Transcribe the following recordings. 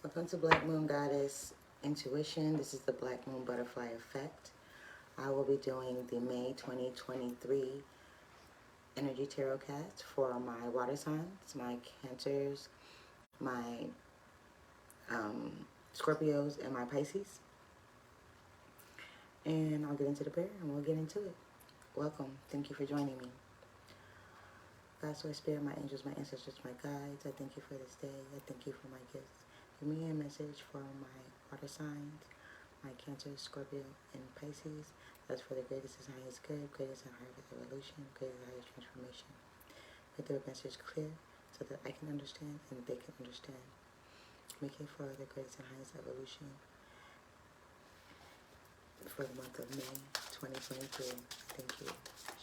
Welcome to Black Moon Goddess Intuition. This is the BlackMoon Butterfly Effect. I will be doing the May 2023 Energy Tarotcast for my water signs, my Cancers, my Scorpios, and my Pisces. And I'll get into the prayer and we'll get into it. Welcome. Thank you for joining me. God, Source, Spirit, my angels, my ancestors, my guides, I thank you for this day. I thank you for my gifts. Give me a message for my water signs, my Cancer, Scorpio, and Pisces. That's for the greatest and highest good, greatest and highest evolution, greatest and highest transformation. Make the message clear so that I can understand and they can understand. Make it for the greatest and highest evolution for the month of May 2023. Thank you,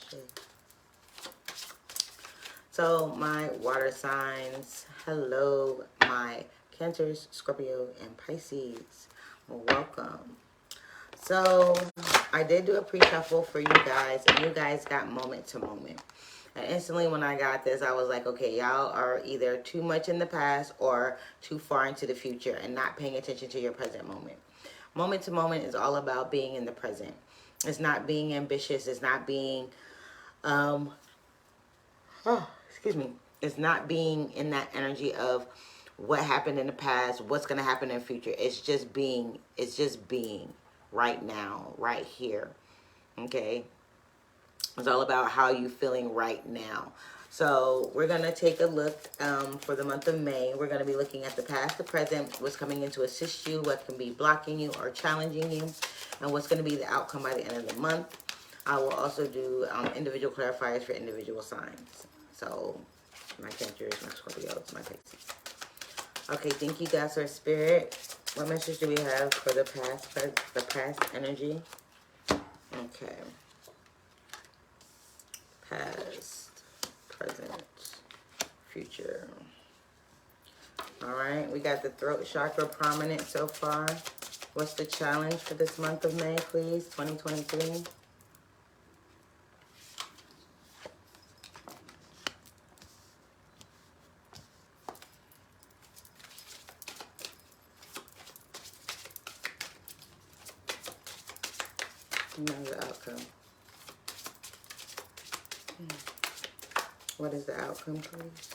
Shea. So my water signs, hello, my Cancers, Scorpio, and Pisces. Welcome. So I did do a pre-shuffle for you guys, and you guys got moment to moment. And instantly when I got this, I was like, okay, y'all are either too much in the past or too far into the future and not paying attention to your present moment. Moment to moment is all about being in the present. It's not being ambitious. It's not being, it's not being in that energy of what happened in the past, what's going to happen in the future. It's just being right now, right here. Okay? It's all about how you feeling right now. So we're going to take a look for the month of May. We're going to be looking at the past, the present, what's coming in to assist you, what can be blocking you or challenging you, and what's going to be the outcome by the end of the month. I will also do individual clarifiers for individual signs. So my Cancers, my Scorpios, my Pisces. Okay, thank you, God, Source, Spirit. What message do we have for the past energy? Okay. Past, present, future. All right, we got the throat chakra prominent so far. What's the challenge for this month of May, please? 2023. Another outcome. What is the outcome, please?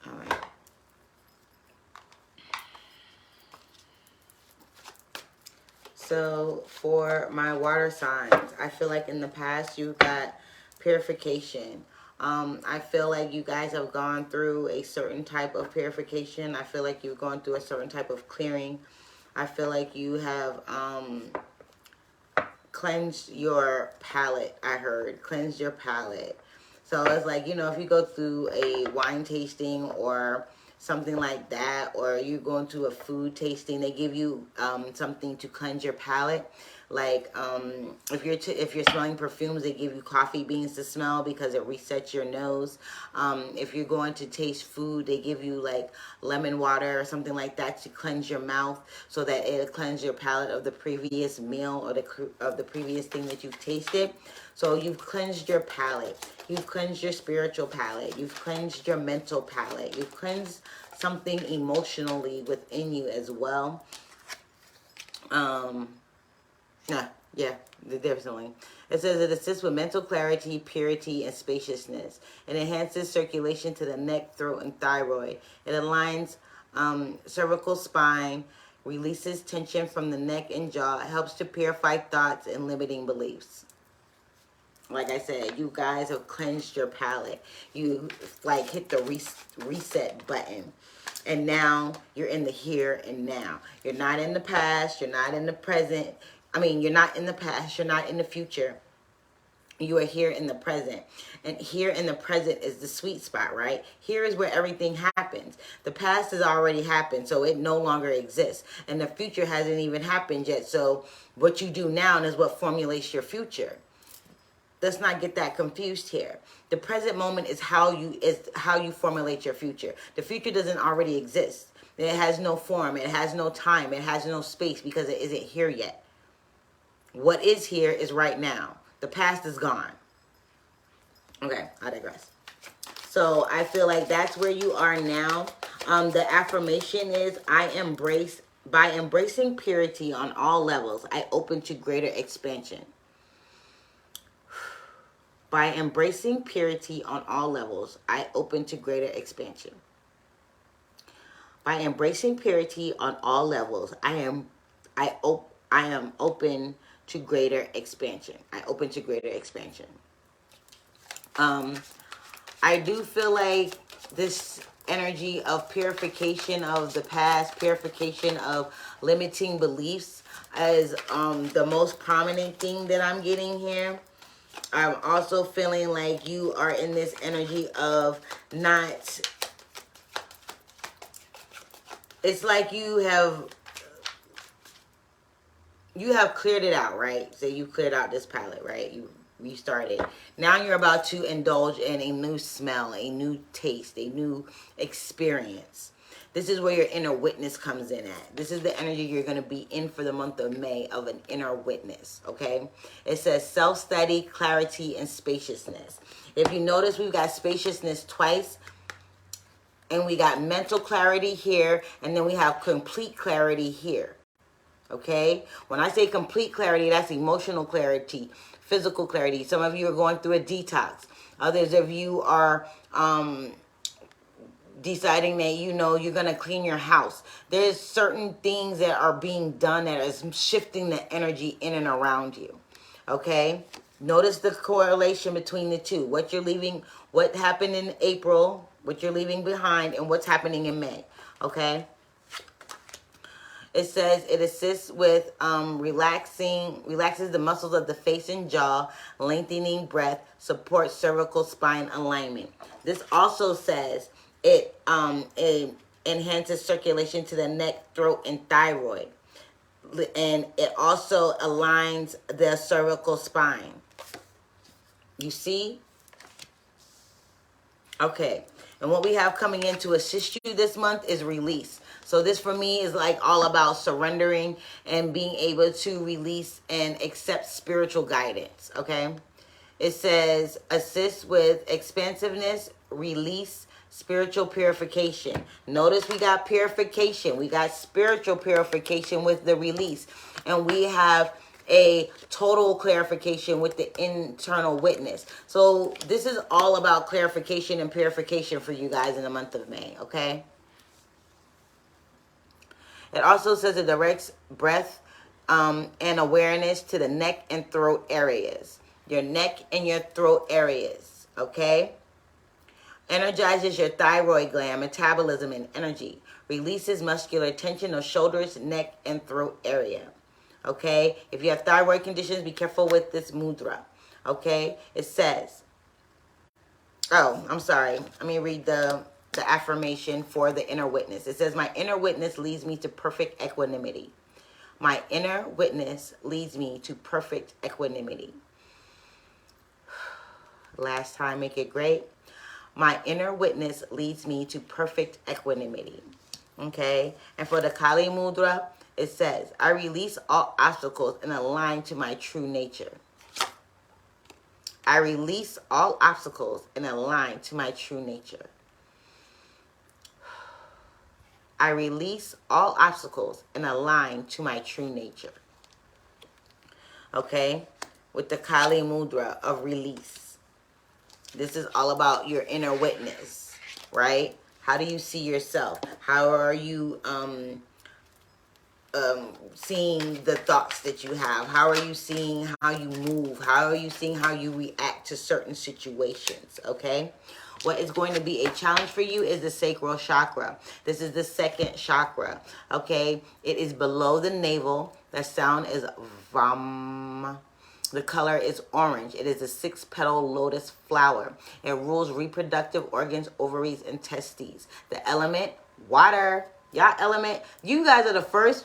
All right. So for my water signs, I feel like in the past you got purification. I feel like you guys have gone through a certain type of purification. I feel like you've gone through a certain type of clearing. I feel like you have cleansed your palate, I heard. Cleansed your palate. So it's like, you know, if you go through a wine tasting or something like that, or you're going to a food tasting, they give you something to cleanse your palate. Like if you're smelling perfumes, they give you coffee beans to smell because it resets your nose. If you're going to taste food, they give you like lemon water or something like that to cleanse your mouth so that it'll cleanse your palate of the previous meal or of the previous thing that you've tasted. So you've cleansed your palate. You've cleansed your spiritual palate. You've cleansed your mental palate. You've cleansed something emotionally within you as well. Yeah, definitely. It says it assists with mental clarity, purity, and spaciousness. It enhances circulation to the neck, throat, and thyroid. It aligns cervical spine, releases tension from the neck and jaw. It helps to purify thoughts and limiting beliefs. Like I said, you guys have cleansed your palate. You like hit the reset button. And now you're in the here and now. You're not in the past. You're not in the present. I mean, you're not in the past. You're not in the future. You are here in the present. And here in the present is the sweet spot, right? Here is where everything happens. The past has already happened, so it no longer exists. And the future hasn't even happened yet. So what you do now is what formulates your future. Let's not get that confused here. The present moment is how you formulate your future. The future doesn't already exist. It has no form. It has no time. It has no space because it isn't here yet. What is here is right now. The past is gone. Okay, I digress. So I feel like that's where you are now. The affirmation is, by embracing purity on all levels, I open to greater expansion. By embracing purity on all levels, I open to greater expansion. By embracing purity on all levels, I am open to greater expansion. I open to greater expansion. I do feel like this energy of purification of the past, purification of limiting beliefs is the most prominent thing that I'm getting here. I'm also feeling like you are in this energy of not... It's like you have cleared it out, right? So you cleared out this palette, right? You restarted. Now you're about to indulge in a new smell, a new taste, a new experience. This is where your inner witness comes in at. This is the energy you're going to be in for the month of May, of an inner witness, okay? It says self-study, clarity, and spaciousness. If you notice, we've got spaciousness twice. And we got mental clarity here, and then we have complete clarity here, okay? When I say complete clarity, that's emotional clarity, physical clarity. Some of you are going through a detox. Others of you are deciding that, you know, you're going to clean your house. There's certain things that are being done that is shifting the energy in and around you, okay? Notice the correlation between the two. What you're leaving, what happened in April, what you're leaving behind, and what's happening in May, okay? It says it assists with relaxes the muscles of the face and jaw, lengthening breath, supports cervical spine alignment. This also says it enhances circulation to the neck, throat, and thyroid. And it also aligns the cervical spine. You see? Okay. And what we have coming in to assist you this month is release. So this for me is like all about surrendering and being able to release and accept spiritual guidance, okay? It says assist with expansiveness, release, spiritual purification. Notice we got purification. We got spiritual purification with the release. And we have a total clarification with the internal witness. So this is all about clarification and purification for you guys in the month of May, okay? It also says it directs breath and awareness to the neck and throat areas. Your neck and your throat areas, okay? Energizes your thyroid gland, metabolism, and energy. Releases muscular tension of shoulders, neck, and throat area. Okay, if you have thyroid conditions, be careful with this mudra. Okay, it says, oh, I'm sorry. Let me read the affirmation for the inner witness. It says, my inner witness leads me to perfect equanimity. My inner witness leads me to perfect equanimity. Last time, make it great. My inner witness leads me to perfect equanimity. Okay, and for the Kali Mudra, it says, I release all obstacles and align to my true nature. I release all obstacles and align to my true nature. I release all obstacles and align to my true nature. Okay? With the Kali Mudra of release. This is all about your inner witness, right? How do you see yourself? How are you seeing the thoughts that you have? How are you seeing how you move? How are you seeing how you react to certain situations, okay? What is going to be a challenge for you is the sacral chakra. This is the second chakra, okay? It is below the navel. The sound is vam. The color is orange. It is a 6-petal lotus flower. It rules reproductive organs, ovaries, and testes. The element, water. Y'all element. You guys are the first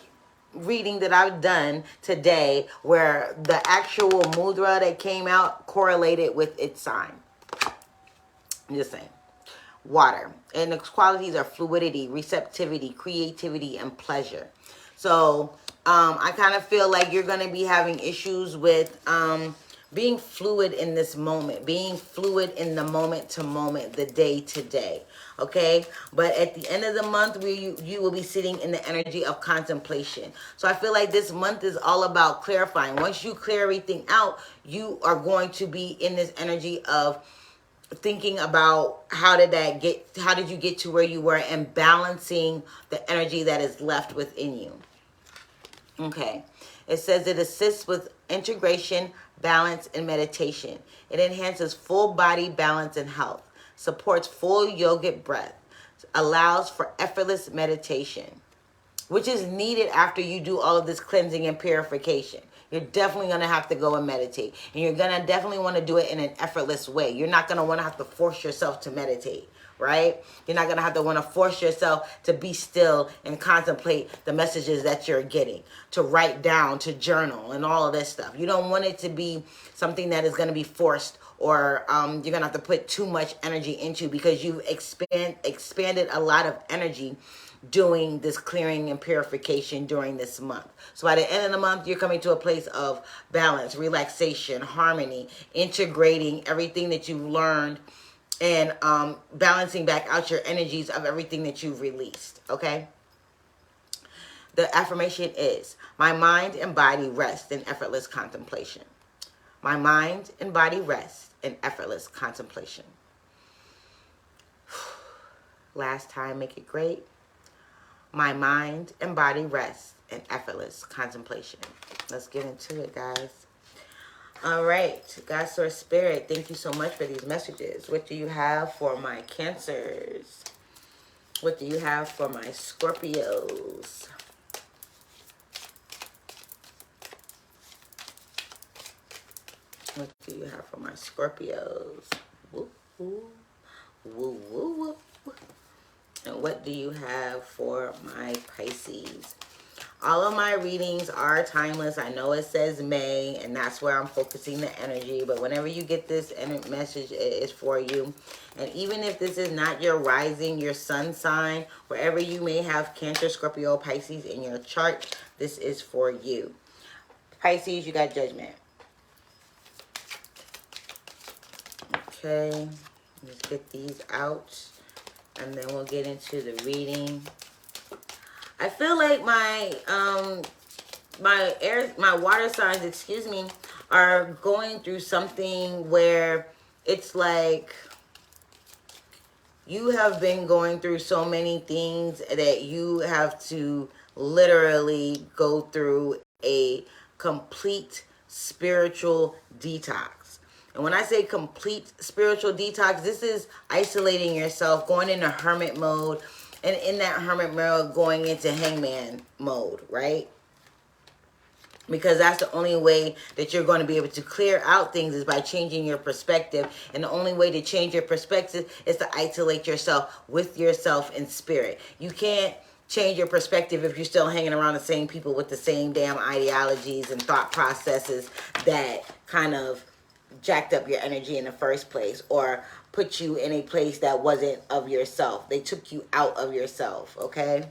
reading that I've done today where the actual mudra that came out correlated with its sign. I'm just saying. Water. And its qualities are fluidity, receptivity, creativity, and pleasure. So I kind of feel like you're going to be having issues with being fluid in this moment, being fluid in the moment to moment, the day to day. Okay, but at the end of the month, you will be sitting in the energy of contemplation. So I feel like this month is all about clarifying. Once you clear everything out, you are going to be in this energy of thinking about how did you get to where you were, and balancing the energy that is left within you. Okay, it says it assists with integration, balance, and meditation. It enhances full body balance and health, supports full yogic breath, allows for effortless meditation, which is needed after you do all of this cleansing and purification. You're definitely going to have to go and meditate. And you're going to definitely want to do it in an effortless way. You're not going to want to have to force yourself to meditate, right? You're not going to have to want to force yourself to be still and contemplate the messages that you're getting, to write down, to journal, and all of this stuff. You don't want it to be something that is going to be forced, or you're going to have to put too much energy into, because you've expanded a lot of energy doing this clearing and purification during this month. So by the end of the month, you're coming to a place of balance, relaxation, harmony, integrating everything that you've learned, and balancing back out your energies of everything that you've released. Okay, the affirmation is: my mind and body rest in effortless contemplation. My mind and body rest in effortless contemplation. Last time, make it great. My mind and body rest in effortless contemplation. Let's get into it, guys. All right, God, Source, Spirit, thank you so much for these messages. What do you have for my Cancers? What do you have for my Scorpios? What do you have for my Scorpios? Woo, woo, woo, woo, woo. And what do you have for my Pisces? All of my readings are timeless. I know it says May, and that's where I'm focusing the energy. But whenever you get this message, it is for you. And even if this is not your rising, your sun sign, wherever you may have Cancer, Scorpio, Pisces in your chart, this is for you. Pisces, you got Judgment. Okay, let's get these out, and then we'll get into the reading. I feel like my water signs, excuse me, are going through something where it's like you have been going through so many things that you have to literally go through a complete spiritual detox. And when I say complete spiritual detox, this is isolating yourself, going into hermit mode, and in that hermit mode, going into hangman mode, right? Because that's the only way that you're going to be able to clear out things, is by changing your perspective. And the only way to change your perspective is to isolate yourself with yourself in spirit. You can't change your perspective if you're still hanging around the same people with the same damn ideologies and thought processes that kind of jacked up your energy in the first place, or put you in a place that wasn't of yourself. They took you out of yourself, okay?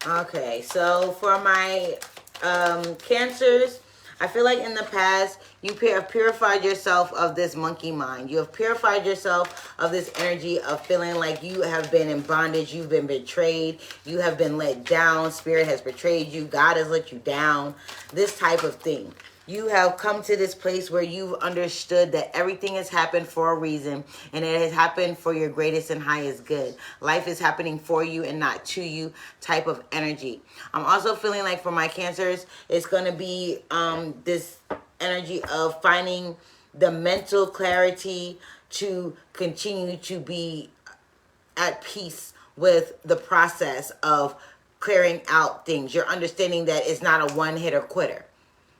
Okay, so for my Cancers, I feel like in the past, you have purified yourself of this monkey mind. You have purified yourself of this energy of feeling like you have been in bondage. You've been betrayed. You have been let down. Spirit has betrayed you. God has let you down. This type of thing. You have come to this place where you've understood that everything has happened for a reason, and it has happened for your greatest and highest good. Life is happening for you and not to you type of energy. I'm also feeling like for my Cancers, it's going to be this energy of finding the mental clarity to continue to be at peace with the process of clearing out things. You're understanding that it's not a one-hitter quitter.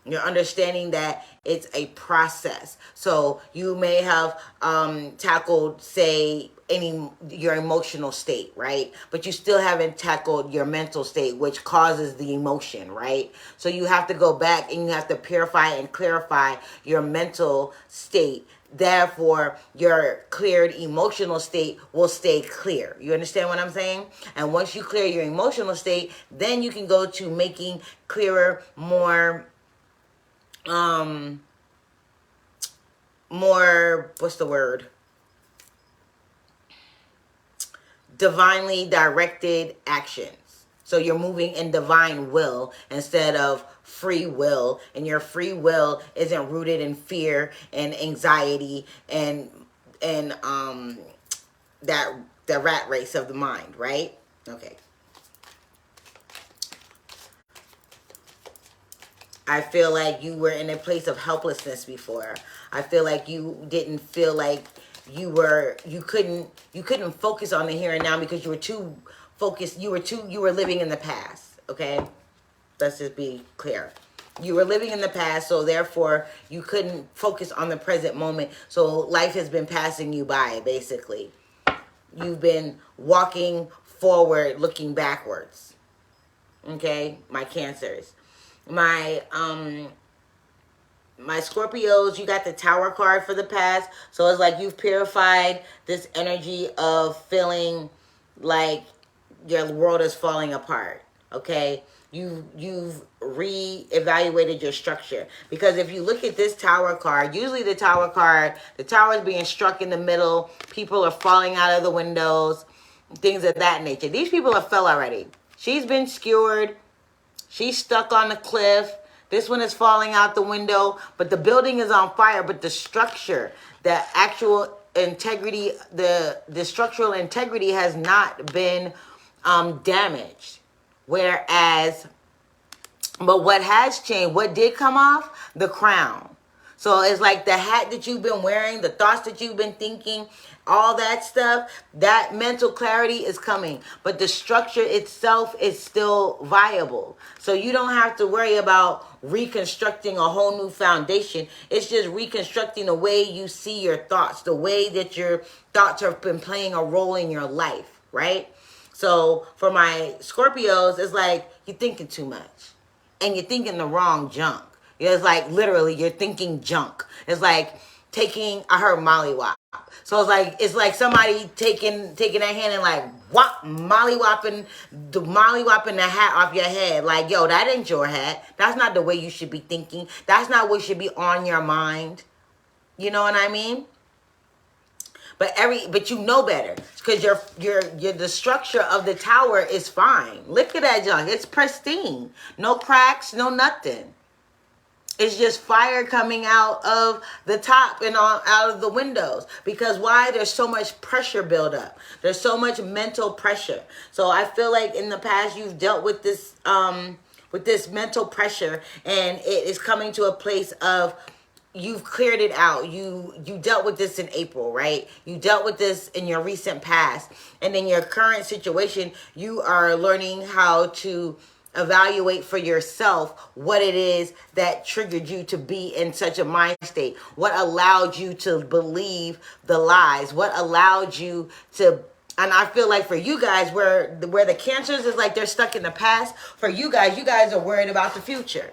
You're understanding that it's a process. So you may have tackled, say, your emotional state, right? But you still haven't tackled your mental state, which causes the emotion, right? So you have to go back and you have to purify and clarify your mental state. Therefore, your cleared emotional state will stay clear. You understand what I'm saying? And once you clear your emotional state, then you can go to making clearer, more, what's the word? Divinely directed actions. So you're moving in divine will instead of free will, and your free will isn't rooted in fear and anxiety and that the rat race of the mind, right? Okay. I feel like you were in a place of helplessness before. I feel like you didn't feel like you couldn't focus on the here and now because you were too focused. You were living in the past, okay? Let's just be clear. You were living in the past, so therefore you couldn't focus on the present moment. So life has been passing you by, basically. You've been walking forward, looking backwards. Okay, my Cancers. My Scorpios, you got the Tower card for the past. So it's like you've purified this energy of feeling like your world is falling apart. Okay? You've re-evaluated your structure. Because if you look at this Tower card, usually the Tower is being struck in the middle. People are falling out of the windows. Things of that nature. These people have fell already. She's been skewered. She's stuck on the cliff. This one is falling out the window, but the building is on fire. But the structure, the actual integrity, the structural integrity has not been damaged. Whereas, but what has changed, what did come off? The crown. So it's like the hat that you've been wearing, the thoughts that you've been thinking, all that stuff, that mental clarity is coming. But the structure itself is still viable. So you don't have to worry about reconstructing a whole new foundation. It's just reconstructing the way you see your thoughts, the way that your thoughts have been playing a role in your life, right? So for my Scorpios, it's like you're thinking too much. And you're thinking the wrong junk. It's like literally you're thinking junk. It's like I heard mollywop. So it's like somebody taking their hand and like mollywopping the hat off your head. Like, yo, that ain't your hat. That's not the way you should be thinking. That's not what should be on your mind. You know what I mean? But you know better because the structure of the tower is fine. Look at that junk. It's pristine. No cracks, no nothing. It's just fire coming out of the top and out of the windows. Because why? There's so much pressure buildup. There's so much mental pressure. So I feel like in the past you've dealt with this mental pressure, and it is coming to a place of you've cleared it out. You dealt with this in April, right? You dealt with this in your recent past. And in your current situation, you are learning how to evaluate for yourself what it is that triggered you to be in such a mind state. What allowed you to believe the lies? What allowed you to... And I feel like for you guys, where the Cancers is like they're stuck in the past, for you guys are worried about the future.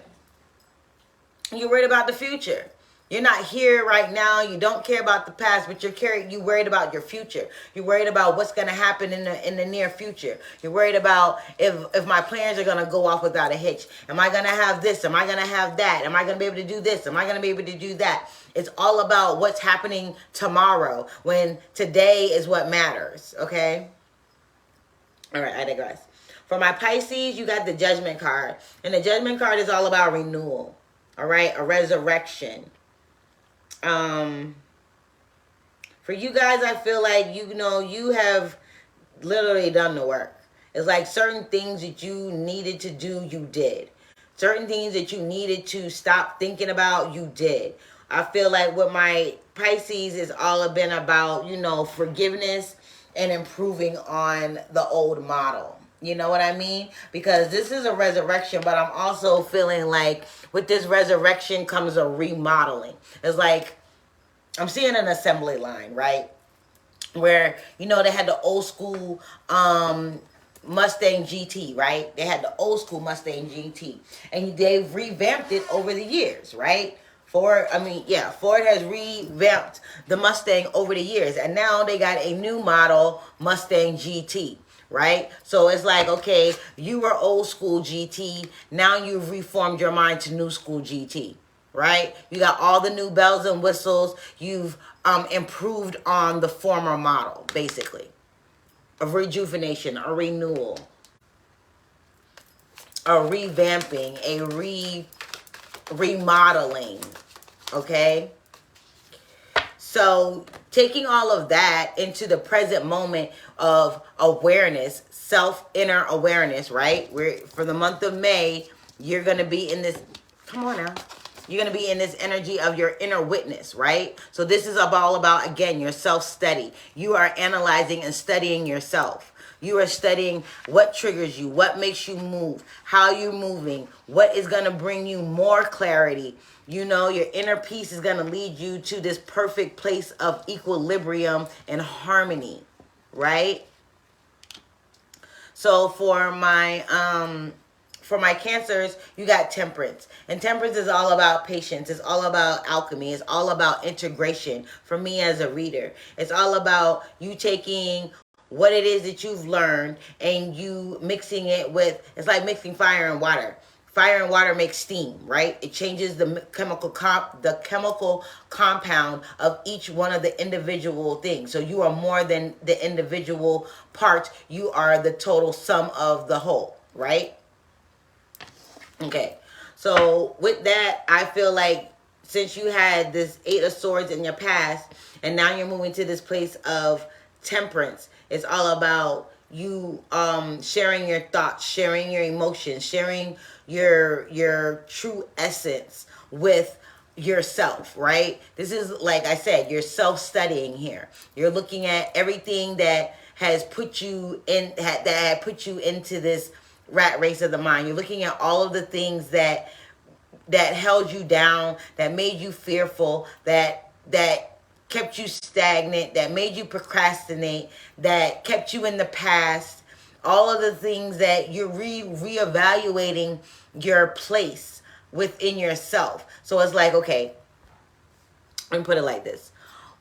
You're worried about the future. You're not here right now. You don't care about the past, but you worried about your future. You're worried about what's going to happen in the near future. You're worried about if my plans are going to go off without a hitch. Am I going to have this? Am I going to have that? Am I going to be able to do this? Am I going to be able to do that? It's all about what's happening tomorrow, when today is what matters, okay? All right, I digress. For my Pisces, you got the Judgment card. And the Judgment card is all about renewal, all right? A resurrection. For you guys, I feel like, you have literally done the work. It's like certain things that you needed to do, you did. Certain things that you needed to stop thinking about, you did. I feel like with my Pisces is all been about, forgiveness and improving on the old model. You know what I mean? Because this is a resurrection, but I'm also feeling like with this resurrection comes a remodeling. It's like I'm seeing an assembly line, right? where, you know, they had the old school Mustang GT, right? They had the old school Mustang GT, and they've revamped it over the years, right? Ford has revamped the Mustang over the years, and now they got a new model Mustang GT, right? So it's like, okay, you were old school GT, now you've reformed your mind to new school GT, right? You got all the new bells and whistles. You've improved on the former model, basically. A rejuvenation, a renewal, a revamping, a remodeling, okay? So taking all of that into the present moment of awareness, inner awareness, right? For the month of May, you're going to be in this, come on now. You're going to be in this energy of your inner witness, right? So this is all about, again, your self-study. You are analyzing and studying yourself. You are studying what triggers you, what makes you move, how you're moving, what is going to bring you more clarity. You know, your inner peace is going to lead you to this perfect place of equilibrium and harmony, right? So for my Cancers, you got Temperance. And Temperance is all about patience. It's all about alchemy. It's all about integration for me as a reader. It's all about you taking what it is that you've learned and you mixing it with, it's like mixing fire and water. Fire and water makes steam, right? It changes the chemical compound of each one of the individual things. So you are more than the individual parts. You are the total sum of the whole, right? Okay, so with that, I feel like since you had this Eight of Swords in your past, and now you're moving to this place of Temperance, it's all about you sharing your thoughts, sharing your emotions, sharing your true essence with yourself, right? This is, like I said, you're self-studying here. You're looking at everything that has put you in, that had put you into this rat race of the mind. You're looking at all of the things that held you down, that made you fearful, that kept you stagnant, that made you procrastinate, that kept you in the past. All of the things that you're reevaluating your place within yourself. So it's like, okay, let me put it like this.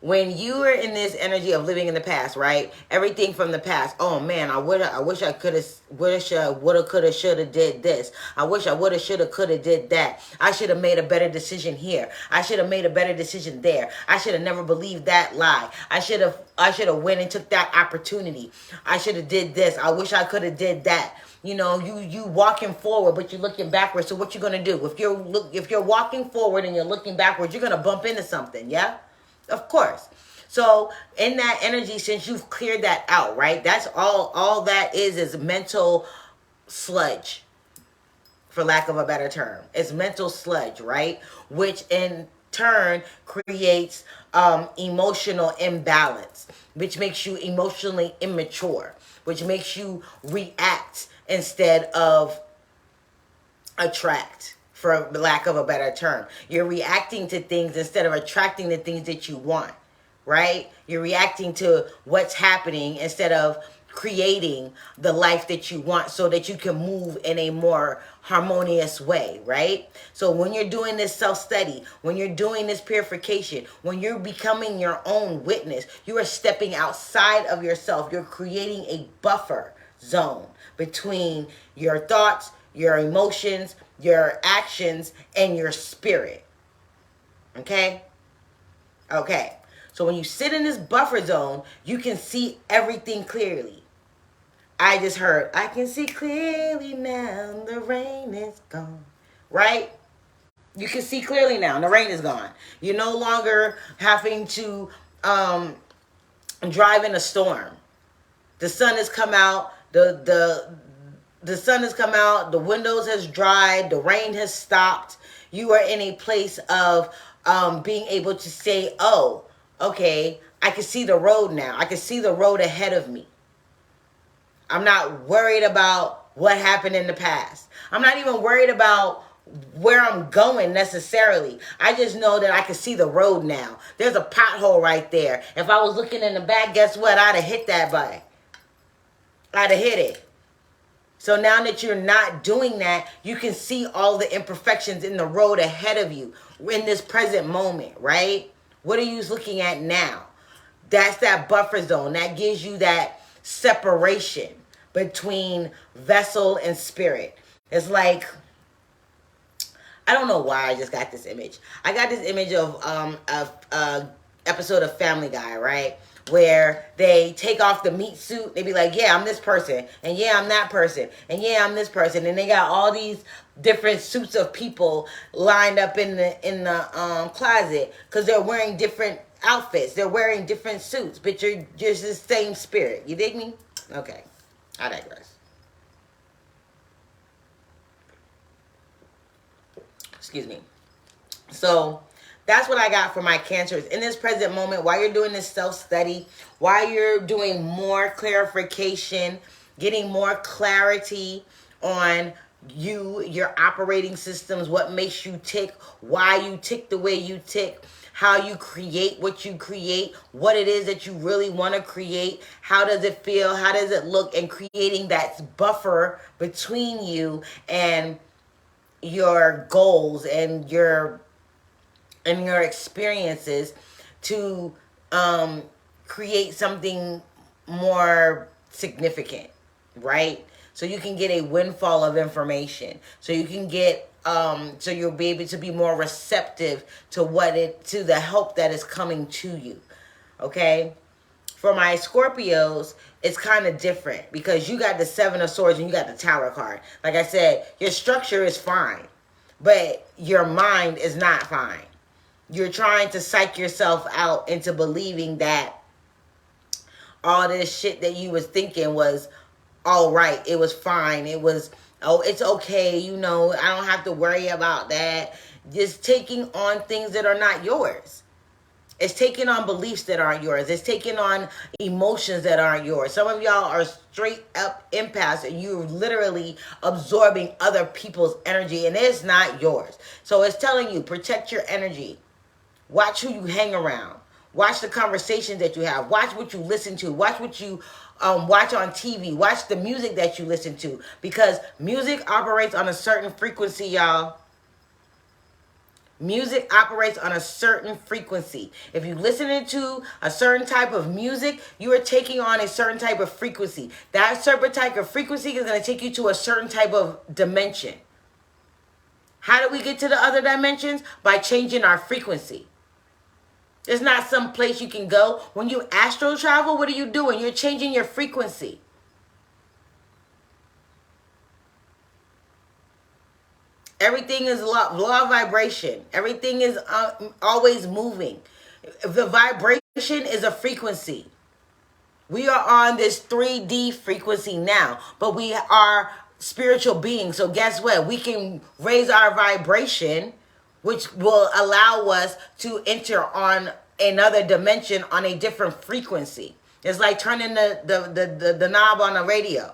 When you are in this energy of living in the past, right? Everything from the past. Oh man, I wish I could have, woulda, coulda, shoulda did this. I wish I woulda, shoulda, coulda did that. I should have made a better decision here. I should have made a better decision there. I should have never believed that lie. I should have went and took that opportunity. I should have did this. I wish I could have did that. You know, you walking forward, but you're looking backwards. So what you gonna do? If you're walking forward and you're looking backwards, you're gonna bump into something, yeah? Of course. So in that energy, since you've cleared that out, right? That's all that is mental sludge, for lack of a better term. It's mental sludge, right? Which in turn creates emotional imbalance, which makes you emotionally immature, which makes you react instead of attract, for lack of a better term. You're reacting to things instead of attracting the things that you want, right? You're reacting to what's happening instead of creating the life that you want so that you can move in a more harmonious way, right? So when you're doing this self-study, when you're doing this purification, when you're becoming your own witness, you are stepping outside of yourself. You're creating a buffer zone between your thoughts, your emotions, your actions, and your spirit. Okay? Okay. So when you sit in this buffer zone, you can see everything clearly. I just heard, I can see clearly now, the rain is gone. Right? You can see clearly now, the rain is gone. You're no longer having to drive in a storm. The sun has come out, the sun has come out, the windows has dried, the rain has stopped. You are in a place of being able to say, oh, okay, I can see the road now. I can see the road ahead of me. I'm not worried about what happened in the past. I'm not even worried about where I'm going necessarily. I just know that I can see the road now. There's a pothole right there. If I was looking in the back, guess what? I'd have hit that button. I'd have hit it. So now that you're not doing that, you can see all the imperfections in the road ahead of you in this present moment, right? What are you looking at now? That's that buffer zone. That gives you that separation between vessel and spirit. It's like, I don't know why I just got this image. I got this image of episode of Family Guy, right? Where they take off the meat suit. They be like, yeah, I'm this person. And yeah, I'm that person. And yeah, I'm this person. And they got all these different suits of people lined up in the closet because they're wearing different outfits. They're wearing different suits, but you're just the same spirit. You dig me? Okay. I digress. Excuse me. So that's what I got for my Cancers. In this present moment, while you're doing this self-study, while you're doing more clarification, getting more clarity on you, your operating systems, what makes you tick, why you tick the way you tick, how you create what you create, what it is that you really want to create, how does it feel, how does it look, and creating that buffer between you and your goals and your experiences to create something more significant, right? So you can get a windfall of information. So you can get so you'll be able to be more receptive to to the help that is coming to you. Okay? For my Scorpios, it's kind of different because you got the Seven of Swords and you got the Tower card. Like I said, your structure is fine, but your mind is not fine. You're trying to psych yourself out into believing that all this shit that you was thinking was all right. It was fine. It was, oh, it's okay. You know, I don't have to worry about that. Just taking on things that are not yours. It's taking on beliefs that aren't yours. It's taking on emotions that aren't yours. Some of y'all are straight up empaths and you're literally absorbing other people's energy and it's not yours. So it's telling you, protect your energy. Watch who you hang around. Watch the conversations that you have. Watch what you listen to. Watch what you watch on TV. Watch the music that you listen to. Because music operates on a certain frequency, y'all. Music operates on a certain frequency. If you're listening to a certain type of music, you are taking on a certain type of frequency. That certain type of frequency is going to take you to a certain type of dimension. How do we get to the other dimensions? By changing our frequency. There's not some place you can go. When you astral travel, what are you doing? You're changing your frequency. Everything is law of vibration. Everything is always moving. The vibration is a frequency. We are on this 3D frequency now, but we are spiritual beings. So guess what? We can raise our vibration, which will allow us to enter on another dimension on a different frequency. It's like turning the knob on a radio.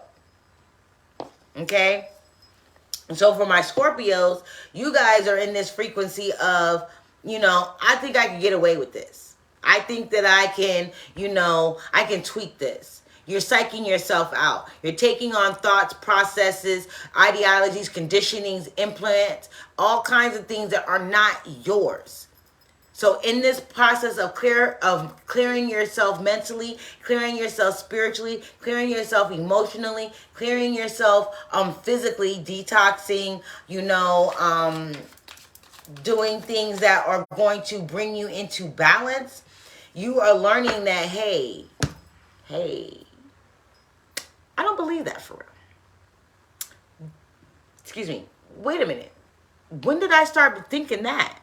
Okay? And so for my Scorpios, you guys are in this frequency of, you know, I think I can get away with this. I think that I can, you know, I can tweak this. You're psyching yourself out. You're taking on thoughts, processes, ideologies, conditionings, implants, all kinds of things that are not yours. So in this process of clearing yourself mentally, clearing yourself spiritually, clearing yourself emotionally, clearing yourself physically, detoxing, you know, doing things that are going to bring you into balance, you are learning that, hey, I don't believe that for real. Excuse me. Wait a minute. When did I start thinking that?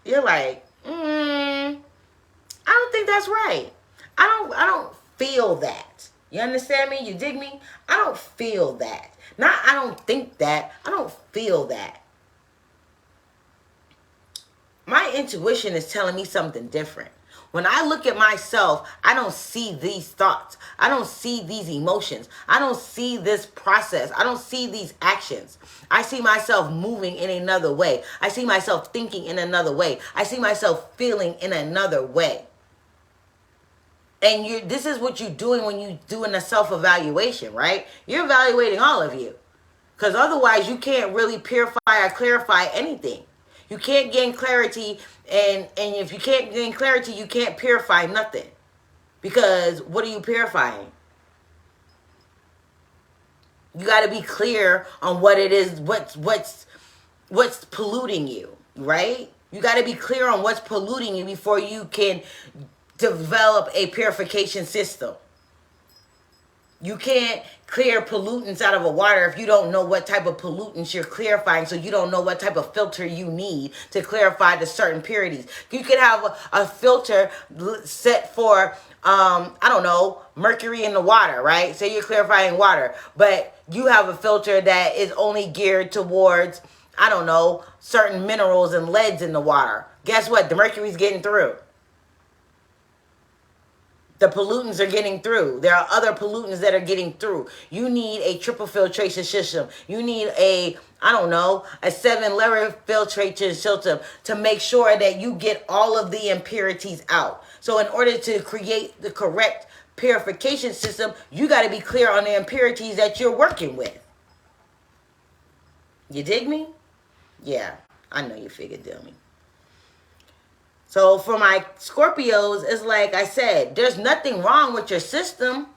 You're like, I don't think that's right. I don't feel that. You understand me? You dig me? I don't feel that. Not I don't think that. I don't feel that. My intuition is telling me something different. When I look at myself, I don't see these thoughts. I don't see these emotions. I don't see this process. I don't see these actions. I see myself moving in another way. I see myself thinking in another way. I see myself feeling in another way. And this is what you're doing when you're doing a self-evaluation, right? You're evaluating all of you. Because otherwise you can't really purify or clarify anything. You can't gain clarity, and if you can't gain clarity, you can't purify nothing. Because what are you purifying? You got to be clear on what it is, what's polluting you, right? You got to be clear on what's polluting you before you can develop a purification system. You can't clear pollutants out of a water if you don't know what type of pollutants you're clarifying, so you don't know what type of filter you need to clarify the certain purities. You could have a filter set for, I don't know, mercury in the water, right? Say you're clarifying water, but you have a filter that is only geared towards, I don't know, certain minerals and leads in the water. Guess what? The mercury's getting through. The pollutants are getting through. There are other pollutants that are getting through. You need a triple filtration system. You need a 7-layer filtration system to make sure that you get all of the impurities out. So in order to create the correct purification system, you got to be clear on the impurities that you're working with. You dig me? Yeah, I know you figured, dummy. So for my Scorpios, it's like I said, there's nothing wrong with your system.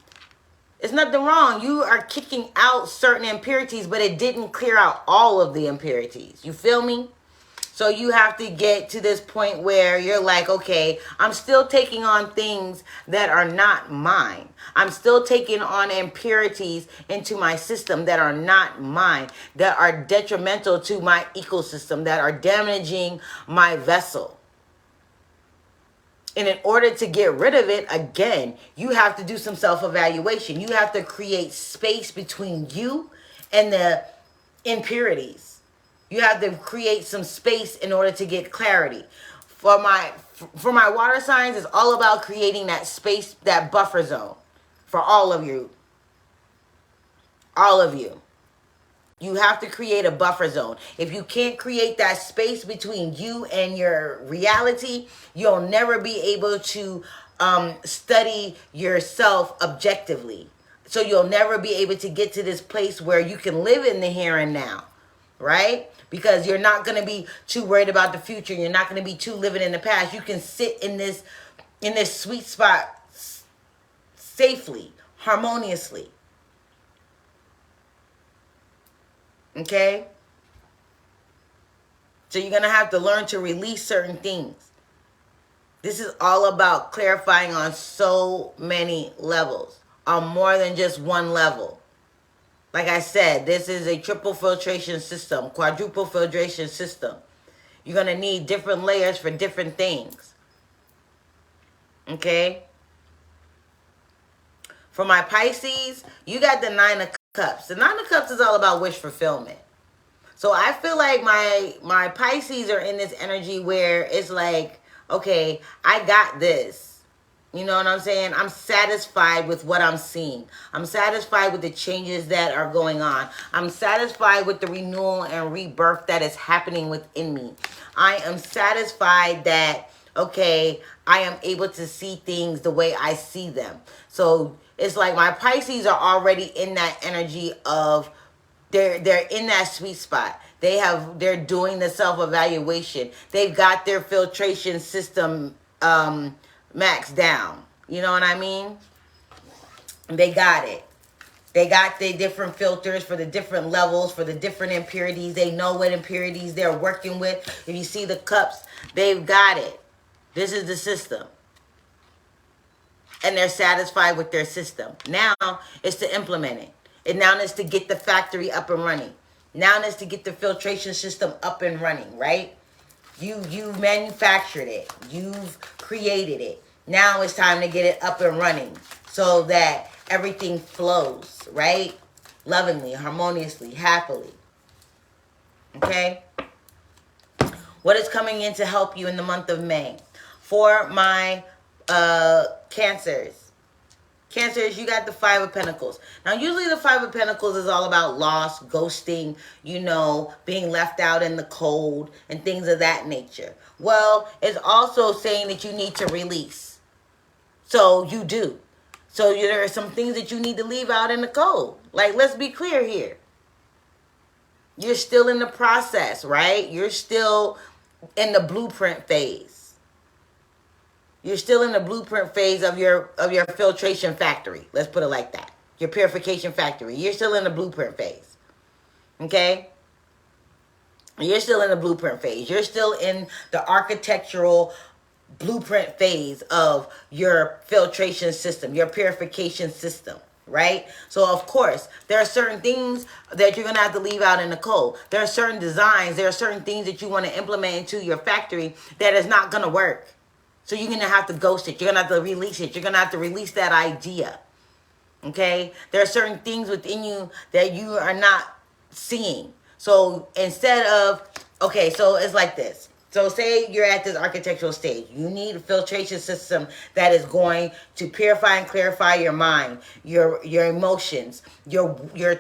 It's nothing wrong. You are kicking out certain impurities, but it didn't clear out all of the impurities. You feel me? So you have to get to this point where you're like, okay, I'm still taking on things that are not mine. I'm still taking on impurities into my system that are not mine, that are detrimental to my ecosystem, that are damaging my vessel. And in order to get rid of it, again, you have to do some self-evaluation. You have to create space between you and the impurities. You have to create some space in order to get clarity. For my water signs, it's all about creating that space, that buffer zone for all of you. All of you. You have to create a buffer zone. If you can't create that space between you and your reality, you'll never be able to study yourself objectively. So you'll never be able to get to this place where you can live in the here and now, right? Because you're not going to be too worried about the future. You're not going to be too living in the past. You can sit in this sweet spot safely, harmoniously. Okay? So you're going to have to learn to release certain things. This is all about clarifying on so many levels, on more than just one level. Like I said, this is a triple filtration system, quadruple filtration system. You're going to need different layers for different things. Okay? For my Pisces, you got the 9 of Cups. The 9 of Cups is all about wish fulfillment. So I feel like my Pisces are in this energy where it's like, okay, I got this. You know what I'm saying? I'm satisfied with what I'm seeing. I'm satisfied with the changes that are going on. I'm satisfied with the renewal and rebirth that is happening within me. I am satisfied that, okay, I am able to see things the way I see them. So it's like my Pisces are already in that energy of they're in that sweet spot. They're doing the self-evaluation. They've got their filtration system maxed down. You know what I mean? They got it. They got the different filters for the different levels, for the different impurities. They know what impurities they're working with. If you see the cups, they've got it. This is the system. And they're satisfied with their system. Now it's to implement it. And now it's to get the factory up and running. Now it's to get the filtration system up and running, right? You manufactured it. You've created it. Now it's time to get it up and running so that everything flows, right? Lovingly, harmoniously, happily. Okay? What is coming in to help you in the month of May? For my Cancers. Cancers, you got the Five of Pentacles. Now, usually the Five of Pentacles is all about loss, ghosting, you know, being left out in the cold, and things of that nature. Well, it's also saying that you need to release. So you do. So there are some things that you need to leave out in the cold. Like, let's be clear here. You're still in the process, right? You're still in the blueprint phase. You're still in the blueprint phase of your filtration factory. Let's put it like that. Your purification factory. You're still in the blueprint phase. Okay? You're still in the blueprint phase. You're still in the architectural blueprint phase of your filtration system, your purification system, right? So, of course, there are certain things that you're going to have to leave out in the cold. There are certain designs. There are certain things that you want to implement into your factory that is not going to work. So you're going to have to ghost it. You're going to have to release it. You're going to have to release that idea. Okay? There are certain things within you that you are not seeing. So instead of, okay, so it's like this. So say you're at this architectural stage. You need a filtration system that is going to purify and clarify your mind, your emotions, your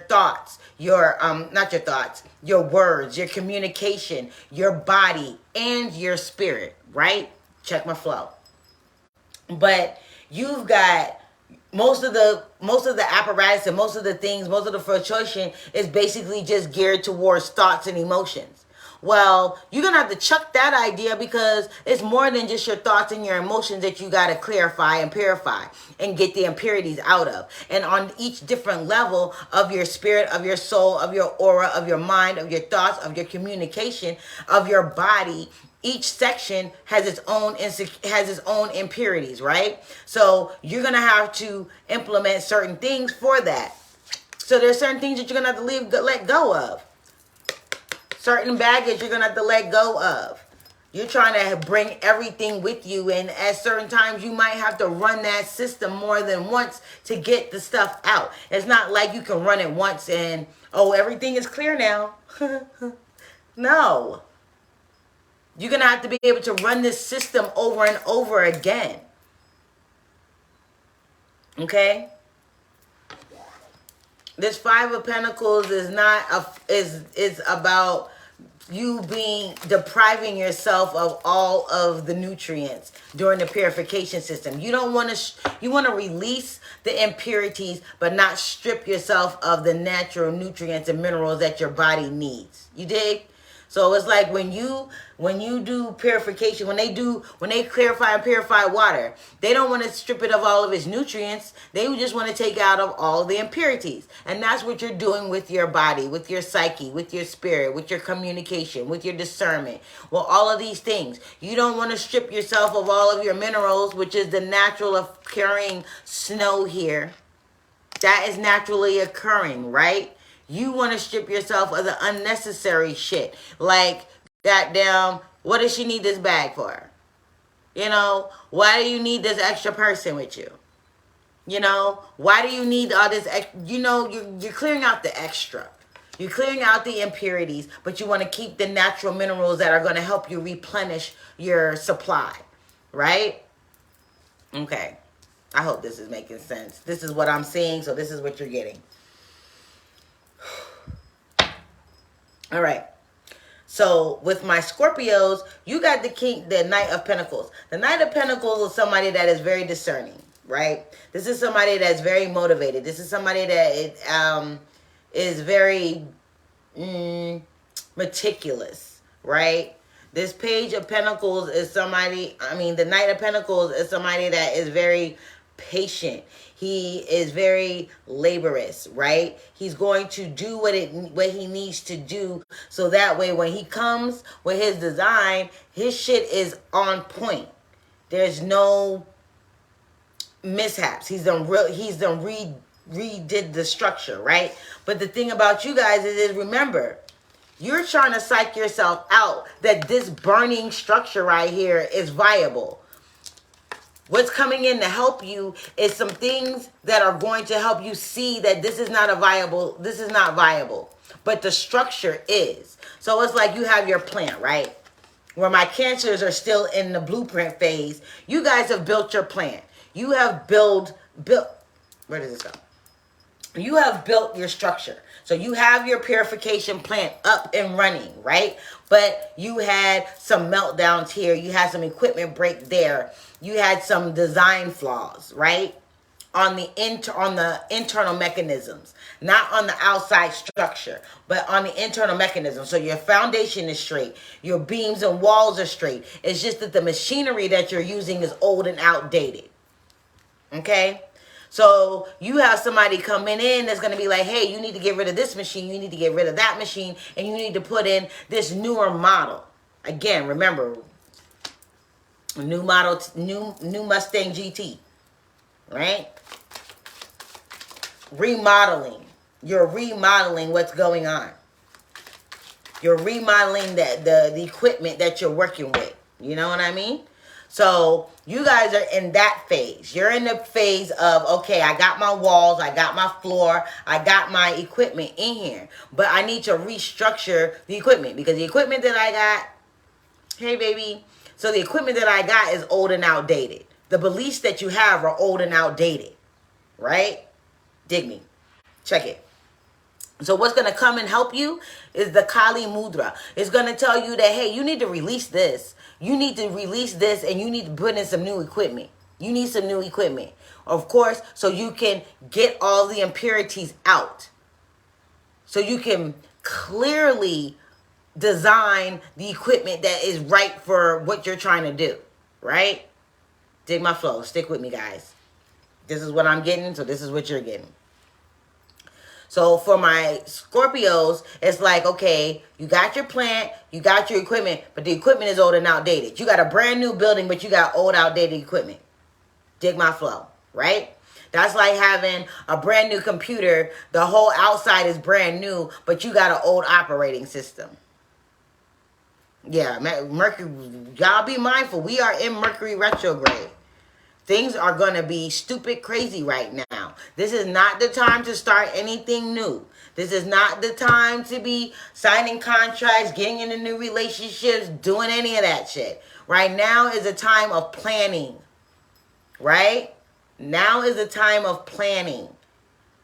thoughts, not your thoughts, your words, your communication, your body, and your spirit, right? Check my flow. But you've got most of the apparatus and most of the things, most of the filtration is basically just geared towards thoughts and emotions. Well, you're going to have to chuck that idea because it's more than just your thoughts and your emotions that you got to clarify and purify and get the impurities out of. And on each different level of your spirit, of your soul, of your aura, of your mind, of your thoughts, of your communication, of your body, each section has its own impurities, right? So you're going to have to implement certain things for that. So there's certain things that you're going to have to let go of. Certain baggage you're going to have to let go of. You're trying to bring everything with you, and at certain times you might have to run that system more than once to get the stuff out. It's not like you can run it once and, oh, everything is clear now. No. You're going to have to be able to run this system over and over again. Okay? This Five of Pentacles is is about you depriving yourself of all of the nutrients during the purification system. You don't want to, you want to release the impurities, but not strip yourself of the natural nutrients and minerals that your body needs. You dig? So it's like when you do purification, when they clarify and purify water, they don't want to strip it of all of its nutrients. They just want to take out of all the impurities. And that's what you're doing with your body, with your psyche, with your spirit, with your communication, with your discernment. Well, all of these things. You don't want to strip yourself of all of your minerals, which is the natural occurring snow here. That is naturally occurring, right? You want to strip yourself of the unnecessary shit. Like, goddamn, what does she need this bag for? You know, why do you need this extra person with you? You know, why do you need all this? You know, you're clearing out the extra. You're clearing out the impurities, but you want to keep the natural minerals that are going to help you replenish your supply, right? Okay. I hope this is making sense. This is what I'm seeing, so this is what you're getting. All right. So with my Scorpios, you got the Knight of Pentacles. The Knight of Pentacles is somebody that is very discerning, right? This is somebody that's very motivated. This is somebody that is very meticulous, right? This Page of Pentacles is somebody, the Knight of Pentacles is somebody that is very patient. He is very laborious, right? He's going to do what he needs to do, so that way when he comes with his design, his shit is on point. There's no mishaps. He's done redid the structure, right? But the thing about you guys is remember, you're trying to psych yourself out that this burning structure right here is viable. What's coming in to help you is some things that are going to help you see that this is not viable, but the structure is. So it's like you have your plant, right? where my Cancers are still in the blueprint phase, you guys have built your plan. You have built, where does this go? You have built your structure. So you have your purification plant up and running, right? But you had some meltdowns here. You had some equipment break there. You had some design flaws, right? On the internal mechanisms, not on the outside structure, but on the internal mechanism. So your foundation is straight, your beams and walls are straight. It's just that the machinery that you're using is old and outdated. Okay? So you have somebody coming in that's going to be like, hey, you need to get rid of this machine, you need to get rid of that machine, and you need to put in this newer model. Again, remember, new model, new Mustang GT, right? Remodeling. You're remodeling what's going on. You're remodeling the equipment that you're working with. You know what I mean? So you guys are in that phase. You're in the phase of, okay, I got my walls, I got my floor, I got my equipment in here. But I need to restructure the equipment because the equipment that I got, hey baby, so the equipment that I got is old and outdated. The beliefs that you have are old and outdated, right? Dig me. Check it. So what's going to come and help you is the Kali Mudra. It's going to tell you that, hey, you need to release this. You need to release this and you need to put in some new equipment. You need some new equipment, of course, so you can get all the impurities out. So you can clearly design the equipment that is right for what you're trying to do, right? Dig my flow. Stick with me, guys. This is what I'm getting, so this is what you're getting. So for my Scorpios, it's like, okay, you got your plant, you got your equipment, but the equipment is old and outdated. You got a brand new building, but you got old, outdated equipment. Dig my flow, right? That's like having a brand new computer. The whole outside is brand new, but you got an old operating system. Yeah, Mercury, y'all be mindful. We are in Mercury retrograde. Things are going to be stupid crazy right now. This is not the time to start anything new. This is not the time to be signing contracts, getting into new relationships, doing any of that shit. Right now is a time of planning. Right? Now is a time of planning.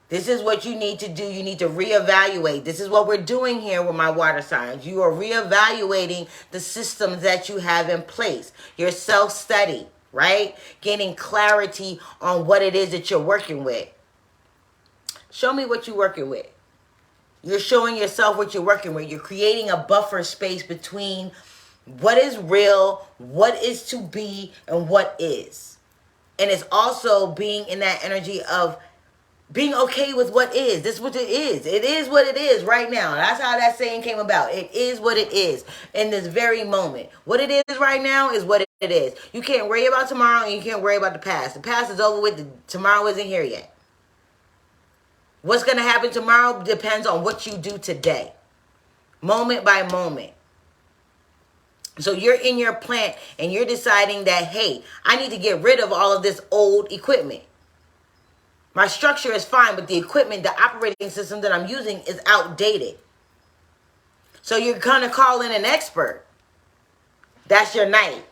This is what you need to do. You need to reevaluate. This is what we're doing here with my water signs. You are reevaluating the systems that you have in place. Your self-study. Right? Gaining clarity on what it is that you're working with. Show me what you're working with. You're showing yourself what you're working with. You're creating a buffer space between what is real, what is to be, and what is. And it's also being in that energy of being okay with what is. This is what it is. It is what it is right now. That's how that saying came about. It is what it is in this very moment. What it is right now is what it is. You can't worry about tomorrow and you can't worry about the past. The past is over with. Tomorrow isn't here yet. What's going to happen tomorrow depends on what you do today. Moment by moment. So you're in your plant and you're deciding that, hey, I need to get rid of all of this old equipment. My structure is fine, but the equipment, the operating system that I'm using is outdated. So you're going to call in an expert. That's your knight.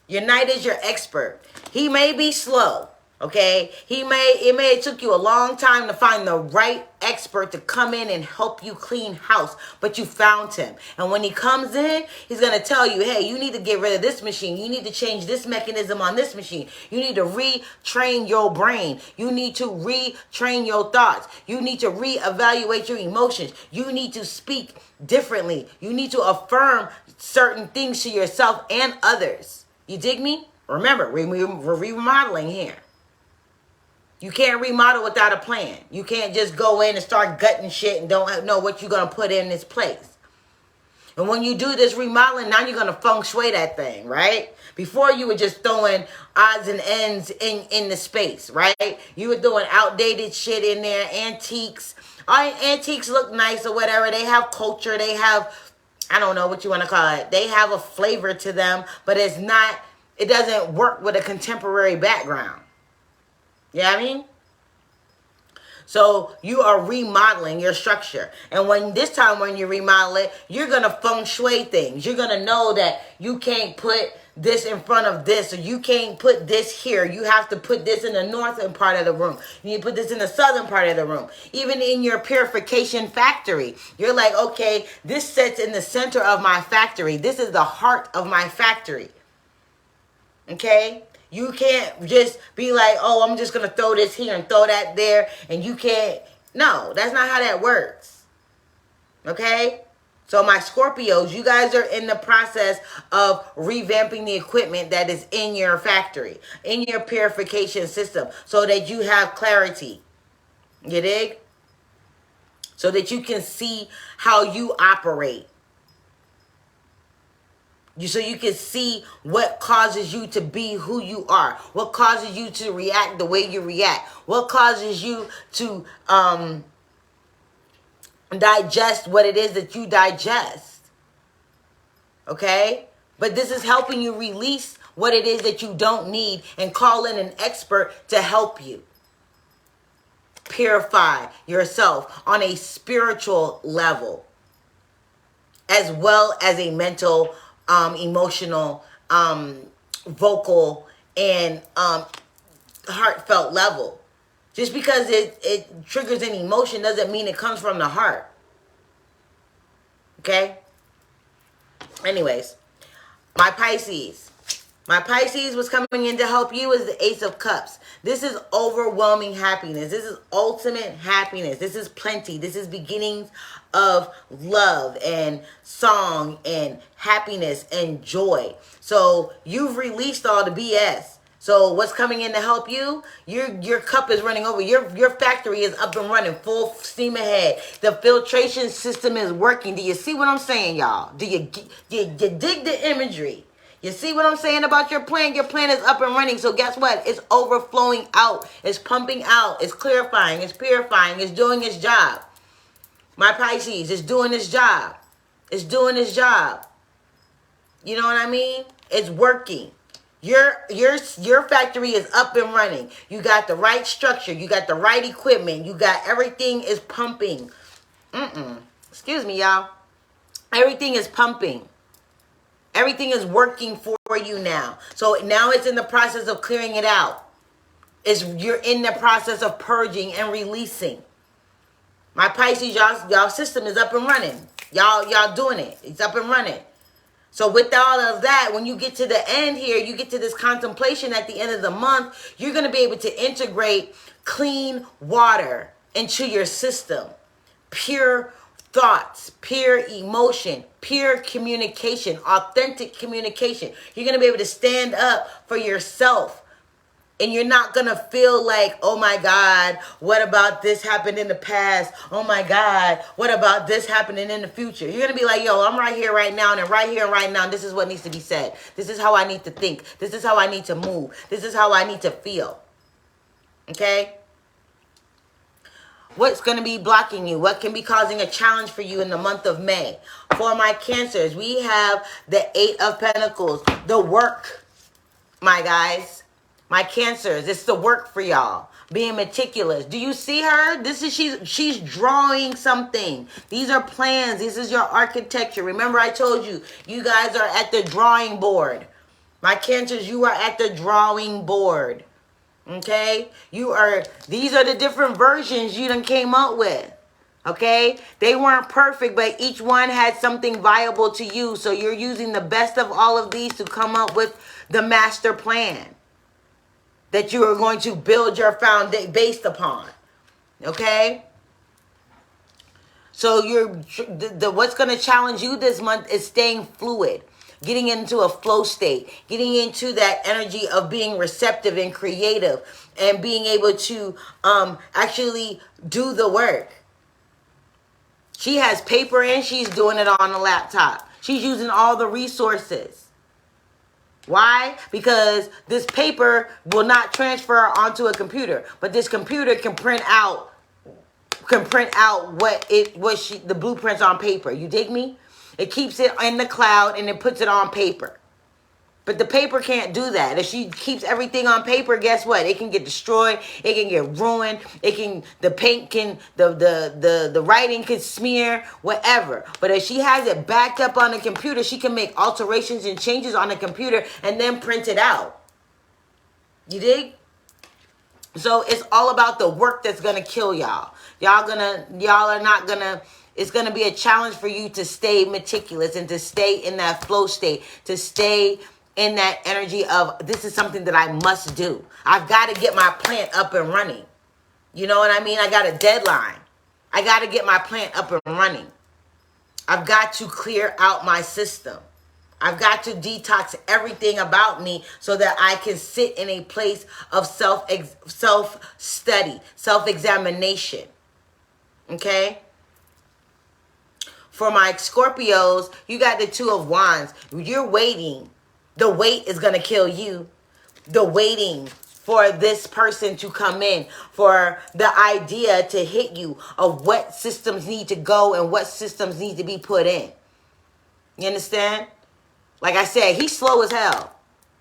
Your knight is your expert. He may be slow, okay? It may have took you a long time to find the right expert to come in and help you clean house, but you found him. And when he comes in, he's going to tell you, hey, you need to get rid of this machine. You need to change this mechanism on this machine. You need to retrain your brain. You need to retrain your thoughts. You need to reevaluate your emotions. You need to speak differently. You need to affirm certain things to yourself and others. You dig me? Remember, we're remodeling here. You can't remodel without a plan. You can't just go in and start gutting shit and don't know what you're going to put in this place. And when you do this remodeling, now you're going to feng shui that thing, right? Before you were just throwing odds and ends in the space, right? You were throwing outdated shit in there, antiques. All antiques look nice or whatever. They have culture. They have, I don't know what you want to call it. They have a flavor to them, but it doesn't work with a contemporary background. You know what I mean? So you are remodeling your structure. And when you remodel it, you're going to feng shui things. You're going to know that you can't put this in front of this, or you can't put this here. You have to put this in the northern part of the room. You need to put this in the southern part of the room. Even in your purification factory, you're like, okay, this sits in the center of my factory. This is the heart of my factory. Okay? You can't just be like, oh, I'm just going to throw this here and throw that there. And you can't. No, that's not how that works. Okay? So my Scorpios, you guys are in the process of revamping the equipment that is in your factory, in your purification system, so that you have clarity. You dig? So that you can see how you operate. So you can see what causes you to be who you are. What causes you to react the way you react. What causes you to digest what it is that you digest. Okay? But this is helping you release what it is that you don't need and call in an expert to help you purify yourself on a spiritual level, as well as a mental, emotional, vocal, and heartfelt level. Just because it triggers an emotion doesn't mean it comes from the heart. Okay? Anyways, my Pisces. My Pisces was coming in to help you is the Ace of Cups. This is overwhelming happiness. This is ultimate happiness. This is plenty. This is beginnings of love and song and happiness and joy. So you've released all the BS. So what's coming in to help you? Your cup is running over. Your factory is up and running, full steam ahead. The filtration system is working. Do you see what I'm saying, y'all? Do you dig the imagery? You see what I'm saying about your plan? Your plan is up and running. So guess what? It's overflowing out. It's pumping out. It's clarifying. It's purifying. It's doing its job. My Pisces is doing its job. It's doing its job. You know what I mean? It's working. Your factory is up and running. You got the right structure. You got the right equipment. You got everything is pumping. Excuse me, y'all. Everything is pumping. Everything is working for you now. So now it's in the process of clearing it out. You're in the process of purging and releasing. My Pisces, y'all system is up and running. Y'all doing it. It's up and running. So with all of that, when you get to the end here, you get to this contemplation at the end of the month, you're going to be able to integrate clean water into your system. Pure thoughts, pure emotion, pure communication, authentic communication. You're going to be able to stand up for yourself. And you're not going to feel like, oh my God, what about this happened in the past? Oh my God, what about this happening in the future? You're going to be like, yo, I'm right here, right now, and right here, and right now. This is what needs to be said. This is how I need to think. This is how I need to move. This is how I need to feel. Okay? What's going to be blocking you? What can be causing a challenge for you in the month of May? For my Cancers, we have the 8 of Pentacles, the work, my guys. My Cancers, it's the work for y'all. Being meticulous. Do you see her? She's drawing something. These are plans. This is your architecture. Remember I told you, you guys are at the drawing board. My Cancers, you are at the drawing board. Okay? These are the different versions you done came up with. Okay? They weren't perfect, but each one had something viable to you. So you're using the best of all of these to come up with the master plan that you are going to build your foundation based upon. Okay? So what's going to challenge you this month is staying fluid, getting into a flow state, getting into that energy of being receptive and creative, and being able to actually do the work. She has paper and she's doing it on a laptop. She's using all the resources. Why? Because this paper will not transfer onto a computer, but this computer can print out the blueprints on paper. You dig me? It keeps it in the cloud and it puts it on paper. But the paper can't do that. If she keeps everything on paper, guess what? It can get destroyed. It can get ruined. The paint can, the writing can smear, whatever. But if she has it backed up on the computer, she can make alterations and changes on the computer and then print it out. You dig? So it's all about the work that's going to kill y'all. Y'all are not going to, it's going to be a challenge for you to stay meticulous and to stay in that flow state, to stay in that energy of, this is something that I must do. I've got to get my plant up and running. You know what I mean? I got a deadline. I got to get my plant up and running. I've got to clear out my system. I've got to detox everything about me so that I can sit in a place of self-study, self-examination. Okay? For my Scorpios, you got the Two of Wands. You're waiting. The wait is going to kill you. The waiting for this person to come in, for the idea to hit you of what systems need to go and what systems need to be put in. You understand? Like I said, he's slow as hell.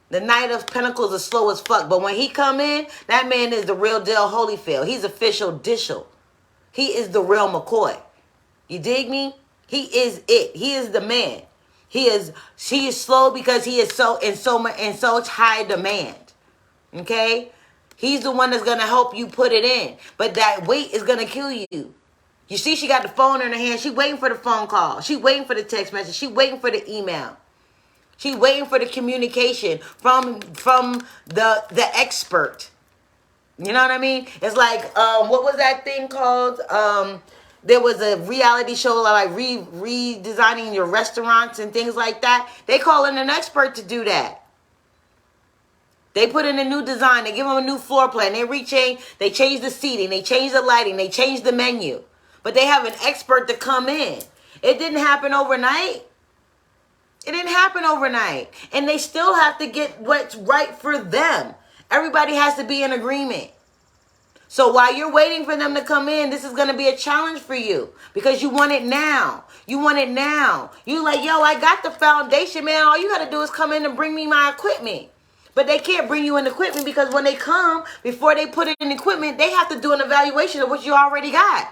The Knight of Pentacles is slow as fuck. But when he come in, that man is the real deal Holyfield. He's official Dishel. He is the real McCoy. You dig me? He is it. He is the man. He is slow because he is in such high demand. Okay? He's the one that's going to help you put it in. But that wait is going to kill you. You see, she got the phone in her hand. She waiting for the phone call. She waiting for the text message. She waiting for the email. She waiting for the communication from the expert. You know what I mean? It's like, what was that thing called? There was a reality show like redesigning your restaurants and things like that. They call in an expert to do that. They put in a new design. They give them a new floor plan. They change the seating. They change the lighting. They change the menu. But they have an expert to come in. It didn't happen overnight. It didn't happen overnight. And they still have to get what's right for them. Everybody has to be in agreement. So while you're waiting for them to come in, this is going to be a challenge for you because you want it now. You want it now. You like, yo, I got the foundation, man. All you got to do is come in and bring me my equipment. But they can't bring you in equipment because when they come, before they put it in equipment, they have to do an evaluation of what you already got.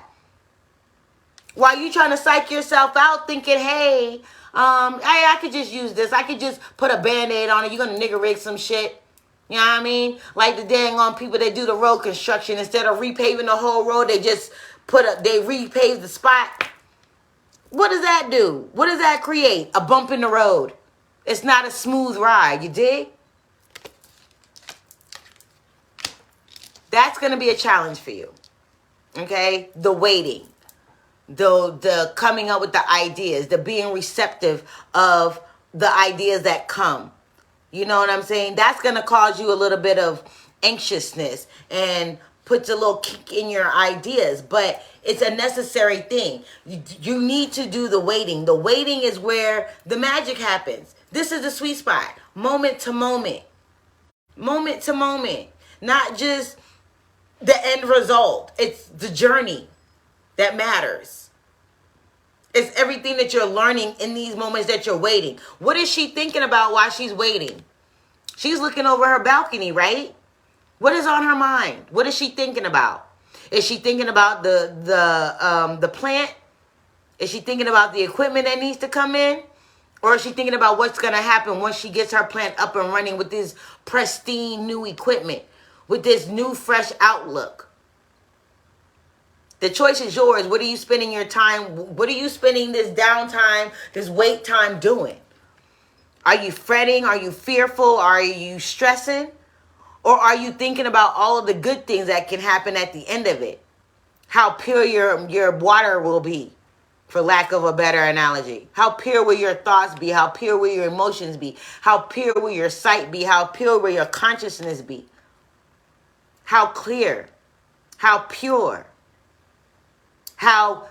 While you trying to psych yourself out thinking, hey, I could just use this. I could just put a Band-Aid on it. You're going to nigger rig some shit. You know what I mean? Like the dang on people that do the road construction. Instead of repaving the whole road, they just they repave the spot. What does that do? What does that create? A bump in the road. It's not a smooth ride. You dig? That's going to be a challenge for you. Okay? The waiting. The coming up with the ideas. The being receptive of the ideas that come. You know what I'm saying? That's going to cause you a little bit of anxiousness and puts a little kick in your ideas. But it's a necessary thing. You need to do the waiting. The waiting is where the magic happens. This is the sweet spot. Moment to moment. Moment to moment. Not just the end result. It's the journey that matters. It's everything that you're learning in these moments that you're waiting. What is she thinking about while she's waiting? She's looking over her balcony, right? What is on her mind? What is she thinking about? Is she thinking about the plant? Is she thinking about the equipment that needs to come in? Or is she thinking about what's going to happen once she gets her plant up and running with this pristine new equipment, with this new fresh outlook? The choice is yours. What are you spending your time? What are you spending this downtime, this wait time doing? Are you fretting? Are you fearful? Are you stressing? Or are you thinking about all of the good things that can happen at the end of it? How pure your water will be, for lack of a better analogy. How pure will your thoughts be? How pure will your emotions be? How pure will your sight be? How pure will your consciousness be? How clear? How pure? How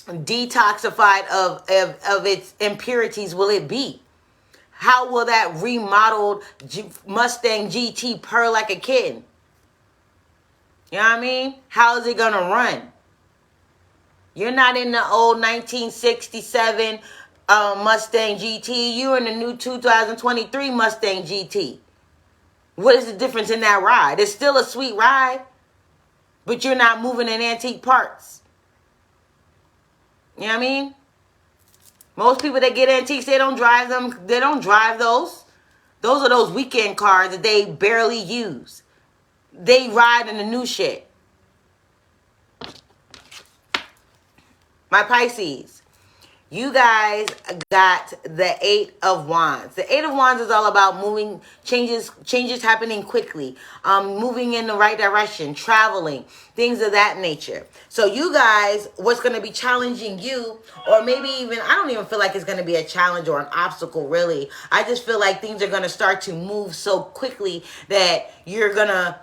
detoxified of its impurities will it be? How will that remodeled Mustang GT purr like a kitten? You know what I mean? How is it going to run? You're not in the old 1967 Mustang GT. You're in the new 2023 Mustang GT. What is the difference in that ride? It's still a sweet ride, but you're not moving in antique parts. You know what I mean? Most people that get antiques, they don't drive them. They don't drive those. Those are those weekend cars that they barely use. They ride in the new shit. My Pisces, you guys got the 8 of Wands. The 8 of Wands is all about moving, changes happening quickly, moving in the right direction, traveling, things of that nature. So you guys, what's going to be challenging you, or maybe even, I don't even feel like it's going to be a challenge or an obstacle, really. I just feel like things are going to start to move so quickly that you're going to,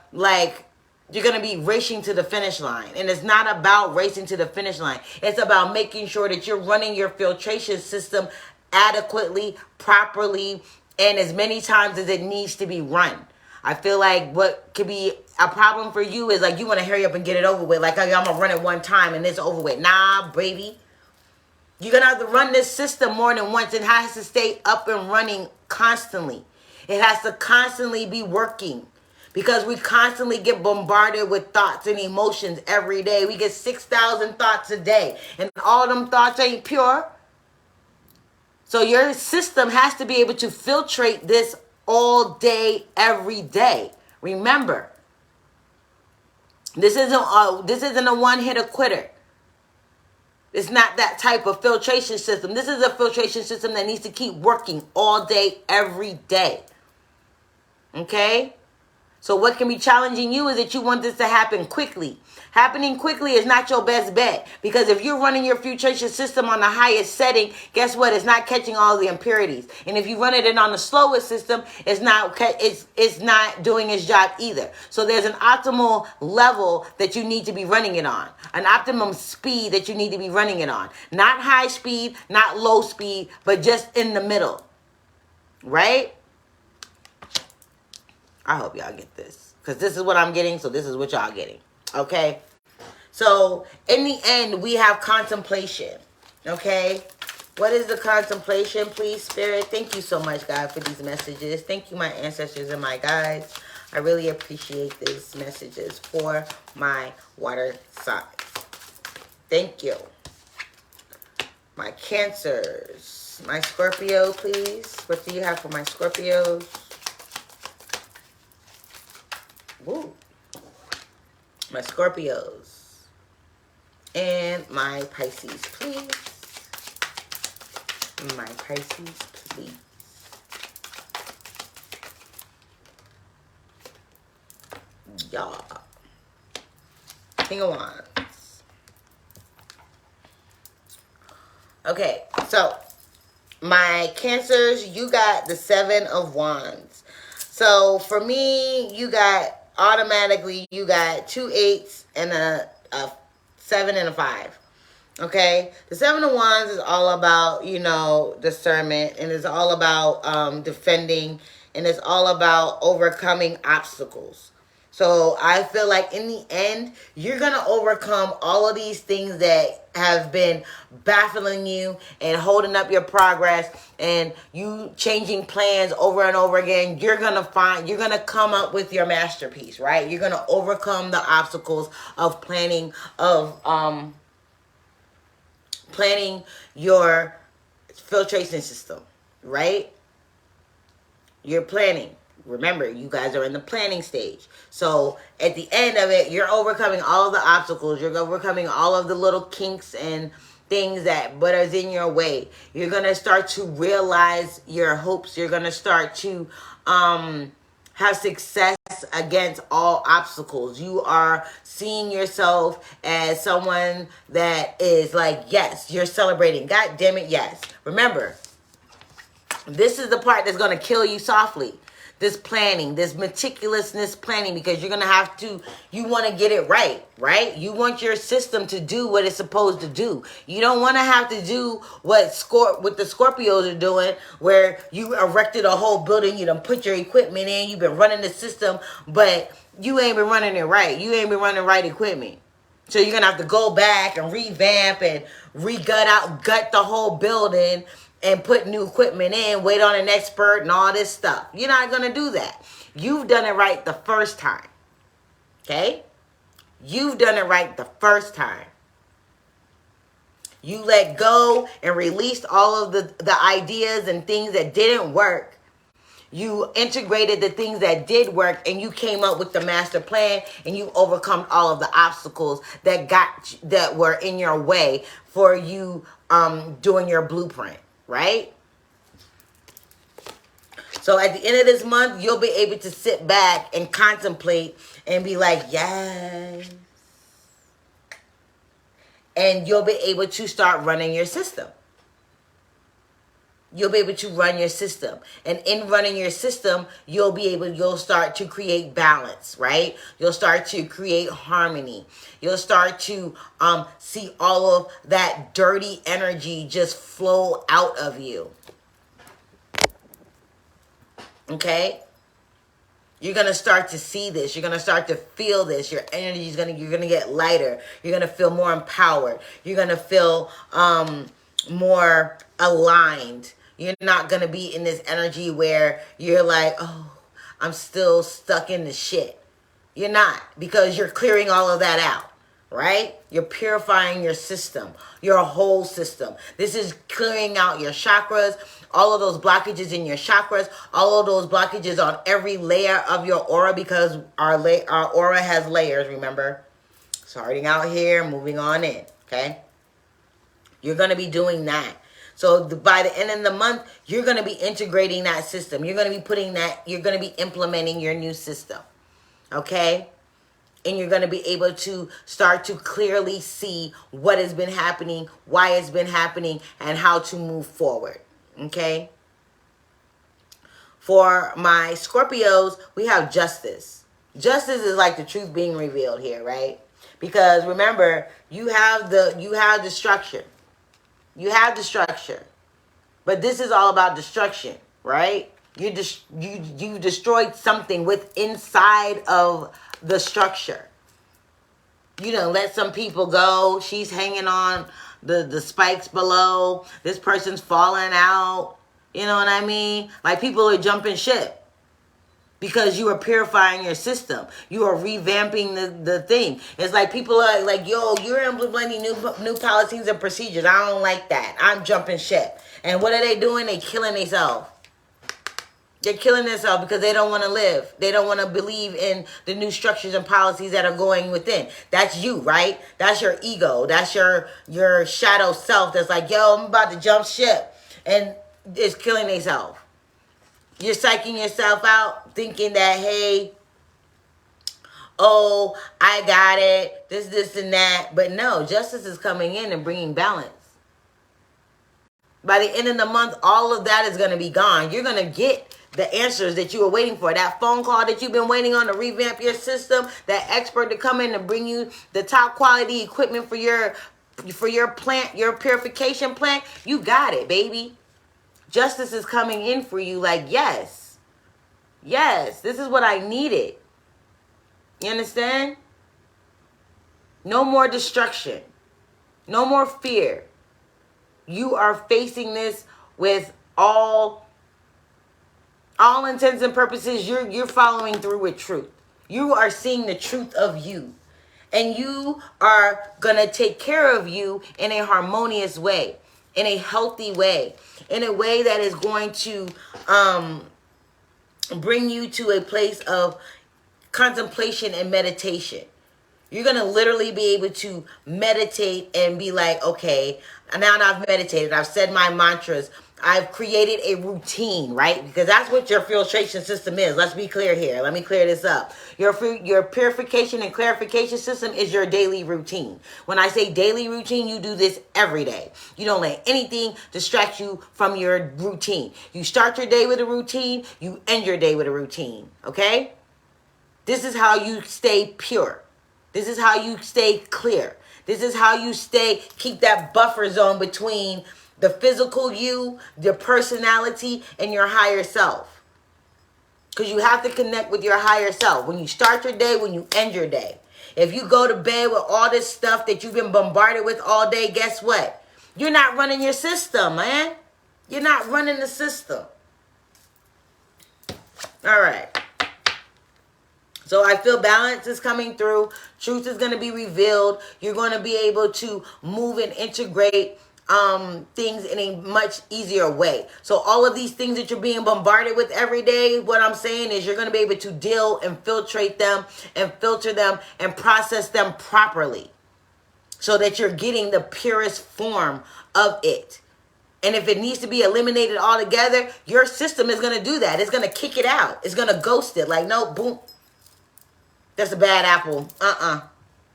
you're going to be racing to the finish line. And it's not about racing to the finish line. It's about making sure that you're running your filtration system adequately, properly, and as many times as it needs to be run. I feel like what could be a problem for you is like you want to hurry up and get it over with. Like, I'm going to run it one time and it's over with. Nah, baby. You're going to have to run this system more than once. It has to stay up and running constantly. It has to constantly be working. Because we constantly get bombarded with thoughts and emotions every day. We get 6,000 thoughts a day. And all them thoughts ain't pure. So your system has to be able to filtrate this all day, every day. Remember, this isn't a one-hitter quitter. It's not that type of filtration system. This is a filtration system that needs to keep working all day, every day. Okay? So what can be challenging you is that you want this to happen quickly. Happening quickly is not your best bet. Because if you're running your filtration system on the highest setting, guess what? It's not catching all the impurities. And if you run it in on the slowest system, it's not doing its job either. So there's an optimal level that you need to be running it on. An optimum speed that you need to be running it on. Not high speed, not low speed, but just in the middle. Right? I hope y'all get this. Because this is what I'm getting, so this is what y'all getting. Okay? So, in the end, we have contemplation. Okay? What is the contemplation, please, Spirit? Thank you so much, God, for these messages. Thank you, my ancestors and my guides. I really appreciate these messages for my water signs. Thank you. My Cancers. My Scorpio, please. What do you have for my Scorpios? Woo. My Scorpios. And my Pisces, please. My Pisces, please. Yeah. King of Wands. Okay, so my Cancers, you got the 7 of Wands. So for me, you got automatically, you got 2 8s and a 7 and a 5. Okay, the 7 of Wands is all about, discernment, and it's all about defending, and it's all about overcoming obstacles. So I feel like in the end, you're going to overcome all of these things that have been baffling you and holding up your progress, and you changing plans over and over again. You're going to come up with your masterpiece, right? You're going to overcome the obstacles of planning your filtration system, right? You're planning. Remember, you guys are in the planning stage. So at the end of it, you're overcoming all of the obstacles. You're overcoming all of the little kinks and things that is in your way. You're going to start to realize your hopes. You're going to start to have success against all obstacles. You are seeing yourself as someone that is like, yes, you're celebrating. God damn it, yes. Remember, this is the part that's going to kill you softly. This planning, this meticulousness planning, because you're going to have to, you want to get it right, right? You want your system to do what it's supposed to do. You don't want to have to do what the Scorpios are doing, where you erected a whole building, you done put your equipment in, you've been running the system, but you ain't been running it right. You ain't been running right equipment. So you're going to have to go back and revamp and gut the whole building and put new equipment in, wait on an expert and all this stuff. You're not going to do that. You've done it right the first time. Okay? You've done it right the first time. You let go and released all of the ideas and things that didn't work. You integrated the things that did work, and you came up with the master plan, and you overcome all of the obstacles that were in your way for you doing your blueprint, right? So at the end of this month, you'll be able to sit back and contemplate and be like, yes. And you'll be able to start running your system. You'll be able to run your system. And in running your system, you'll start to create balance, right? You'll start to create harmony. You'll start to see all of that dirty energy just flow out of you. Okay? You're going to start to see this. You're going to start to feel this. Your energy is you're going to get lighter. You're going to feel more empowered. You're going to feel more aligned. You're not going to be in this energy where you're like, oh, I'm still stuck in the shit. You're not, because you're clearing all of that out, right? You're purifying your system, your whole system. This is clearing out your chakras, all of those blockages in your chakras, all of those blockages on every layer of your aura, because our aura has layers, remember? Starting out here, moving on in, okay? You're going to be doing that. So by the end of the month, you're going to be integrating that system. You're going to be implementing your new system, okay? And you're going to be able to start to clearly see what has been happening, why it's been happening, and how to move forward. Okay? For my Scorpios, we have justice. Justice is like the truth being revealed here, right? Because remember, you have the structure. You have the structure. But this is all about destruction, right? You destroyed something inside of the structure. You know, let some people go. She's hanging on the spikes below. This person's falling out. You know what I mean? Like, people are jumping ship because you are purifying your system. You are revamping the thing. It's like people are like, yo, you're implementing new policies and procedures. I don't like that. I'm jumping ship. And what are they doing? They killing themselves. They're killing themselves because they don't want to live. They don't want to believe in the new structures and policies that are going within. That's you, right? That's your ego. That's your shadow self that's like, yo, I'm about to jump ship. And it's killing themselves. You're psyching yourself out thinking that, hey, oh, I got it. This, and that. But no, justice is coming in and bringing balance. By the end of the month, all of that is going to be gone. You're going to get the answers that you were waiting for. That phone call that you've been waiting on to revamp your system. That expert to come in and bring you the top quality equipment for your plant, your purification plant. You got it, baby. Justice is coming in for you like, yes. Yes, this is what I needed. You understand? No more destruction. No more fear. You are facing this with all intents and purposes. You're following through with truth. You are seeing the truth of you. And you are going to take care of you in a harmonious way, in a healthy way, in a way that is going to bring you to a place of contemplation and meditation. You're going to literally be able to meditate and be like, okay, now that I've meditated, I've said my mantras, I've created a routine, right? Because that's what your filtration system is. Let's be clear here. Let me clear this up. Your purification and clarification system is your daily routine. When I say daily routine, you do this every day. You don't let anything distract you from your routine. You start your day with a routine. You end your day with a routine, okay? This is how you stay pure. This is how you stay clear. This is how you keep that buffer zone between the physical you, your personality, and your higher self. Because you have to connect with your higher self. When you start your day, when you end your day. If you go to bed with all this stuff that you've been bombarded with all day, guess what? You're not running your system, man. You're not running the system. All right. So I feel balance is coming through. Truth is going to be revealed. You're going to be able to move and integrate things in a much easier way. So all of these things that you're being bombarded with every day, what I'm saying is you're going to be able to deal and filtrate them and filter them and process them properly so that you're getting the purest form of it. And if it needs to be eliminated altogether, your system is going to do that. It's going to kick it out. It's going to ghost it. Like, no, boom. That's a bad apple.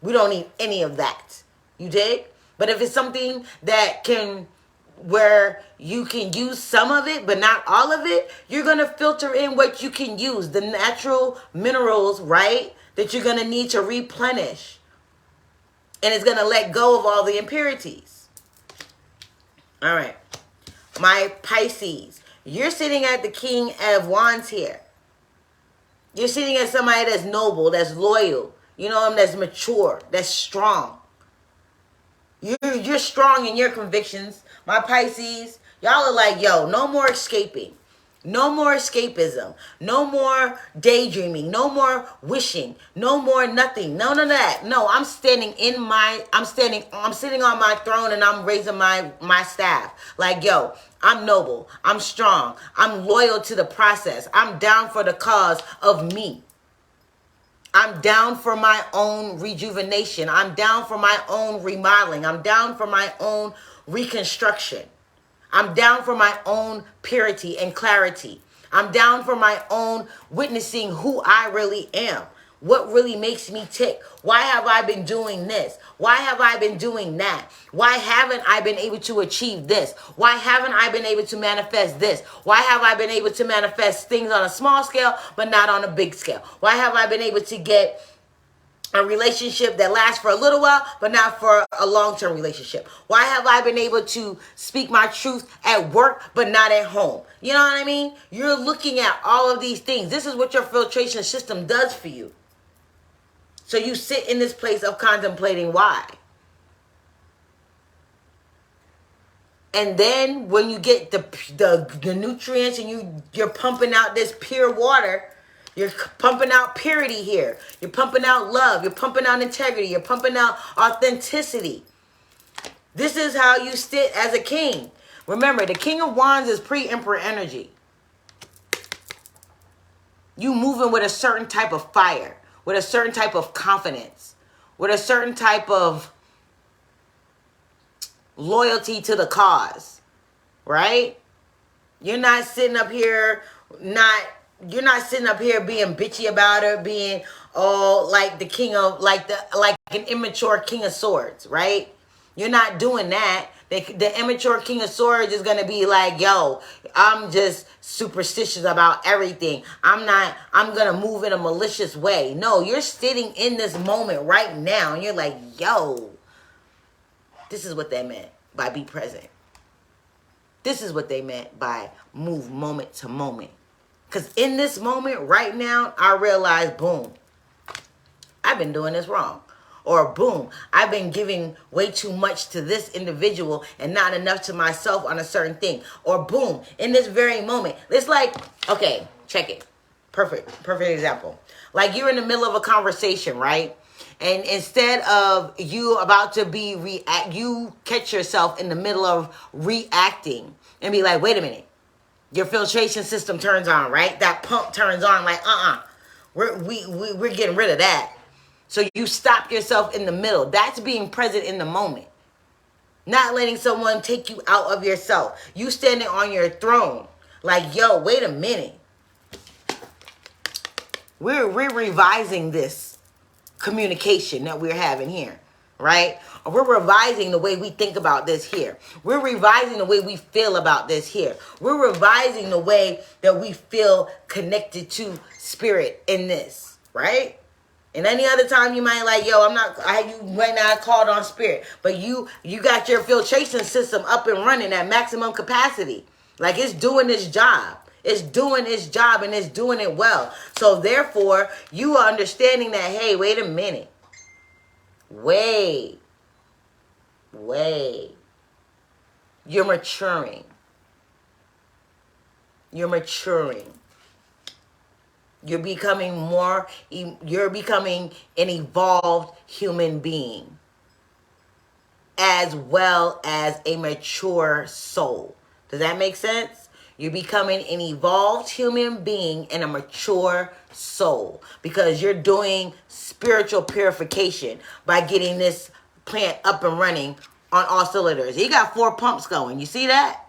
We don't need any of that. You dig? But if it's something that where you can use some of it, but not all of it, you're going to filter in what you can use. The natural minerals, right? That you're going to need to replenish. And it's going to let go of all the impurities. All right. My Pisces. You're sitting at the King of Wands here. You're sitting at somebody that's noble, that's loyal. You know, that's mature, that's strong. You're strong in your convictions. My Pisces, y'all are like, yo, no more escaping. No more escapism. No more daydreaming. No more wishing. No more nothing. None of that. No, I'm sitting on my throne and I'm raising my staff. Like, yo, I'm noble. I'm strong. I'm loyal to the process. I'm down for the cause of me. I'm down for my own rejuvenation. I'm down for my own remodeling. I'm down for my own reconstruction. I'm down for my own purity and clarity. I'm down for my own witnessing who I really am. What really makes me tick? Why have I been doing this? Why have I been doing that? Why haven't I been able to achieve this? Why haven't I been able to manifest this? Why have I been able to manifest things on a small scale, but not on a big scale? Why have I been able to get a relationship that lasts for a little while, but not for a long-term relationship? Why have I been able to speak my truth at work, but not at home? You know what I mean? You're looking at all of these things. This is what your filtration system does for you. So you sit in this place of contemplating why. And then when you get the nutrients and you're pumping out this pure water, you're pumping out purity here. You're pumping out love. You're pumping out integrity. You're pumping out authenticity. This is how you sit as a king. Remember, the King of Wands is pre-emperor energy. You moving with a certain type of fire, with a certain type of confidence, with a certain type of loyalty to the cause, right? You're not sitting up here you're not sitting up here being bitchy about it, being like the king of like an immature King of Swords, right? You're not doing that. The immature King of Swords is going to be like, yo, I'm just superstitious about everything. I'm going to move in a malicious way. No, you're sitting in this moment right now and you're like, yo, this is what they meant by be present. This is what they meant by move moment to moment. Because in this moment right now, I realize, boom, I've been doing this wrong. Or boom, I've been giving way too much to this individual and not enough to myself on a certain thing. Or boom, in this very moment. It's like, okay, check it. Perfect example. Like you're in the middle of a conversation, right? And instead of you about to be you catch yourself in the middle of reacting and be like, wait a minute. Your filtration system turns on, right? That pump turns on like, we're getting rid of that. So you stop yourself in the middle. That's being present in the moment. Not letting someone take you out of yourself. You standing on your throne. Like, yo, wait a minute. We're revising this communication that we're having here, right? We're revising the way we think about this here. We're revising the way we feel about this here. We're revising the way that we feel connected to spirit in this, right? And any other time you might like, yo, you might not have called on spirit, but you got your filtration system up and running at maximum capacity. Like it's doing its job. It's doing its job and it's doing it well. So therefore, you are understanding that, hey, wait a minute. Wait. You're maturing. You're maturing. You're becoming you're becoming an evolved human being, as well as a mature soul. Does that make sense? You're becoming an evolved human being and a mature soul, because you're doing spiritual purification by getting this plant up and running on all cylinders. You got 4 pumps going. You see that?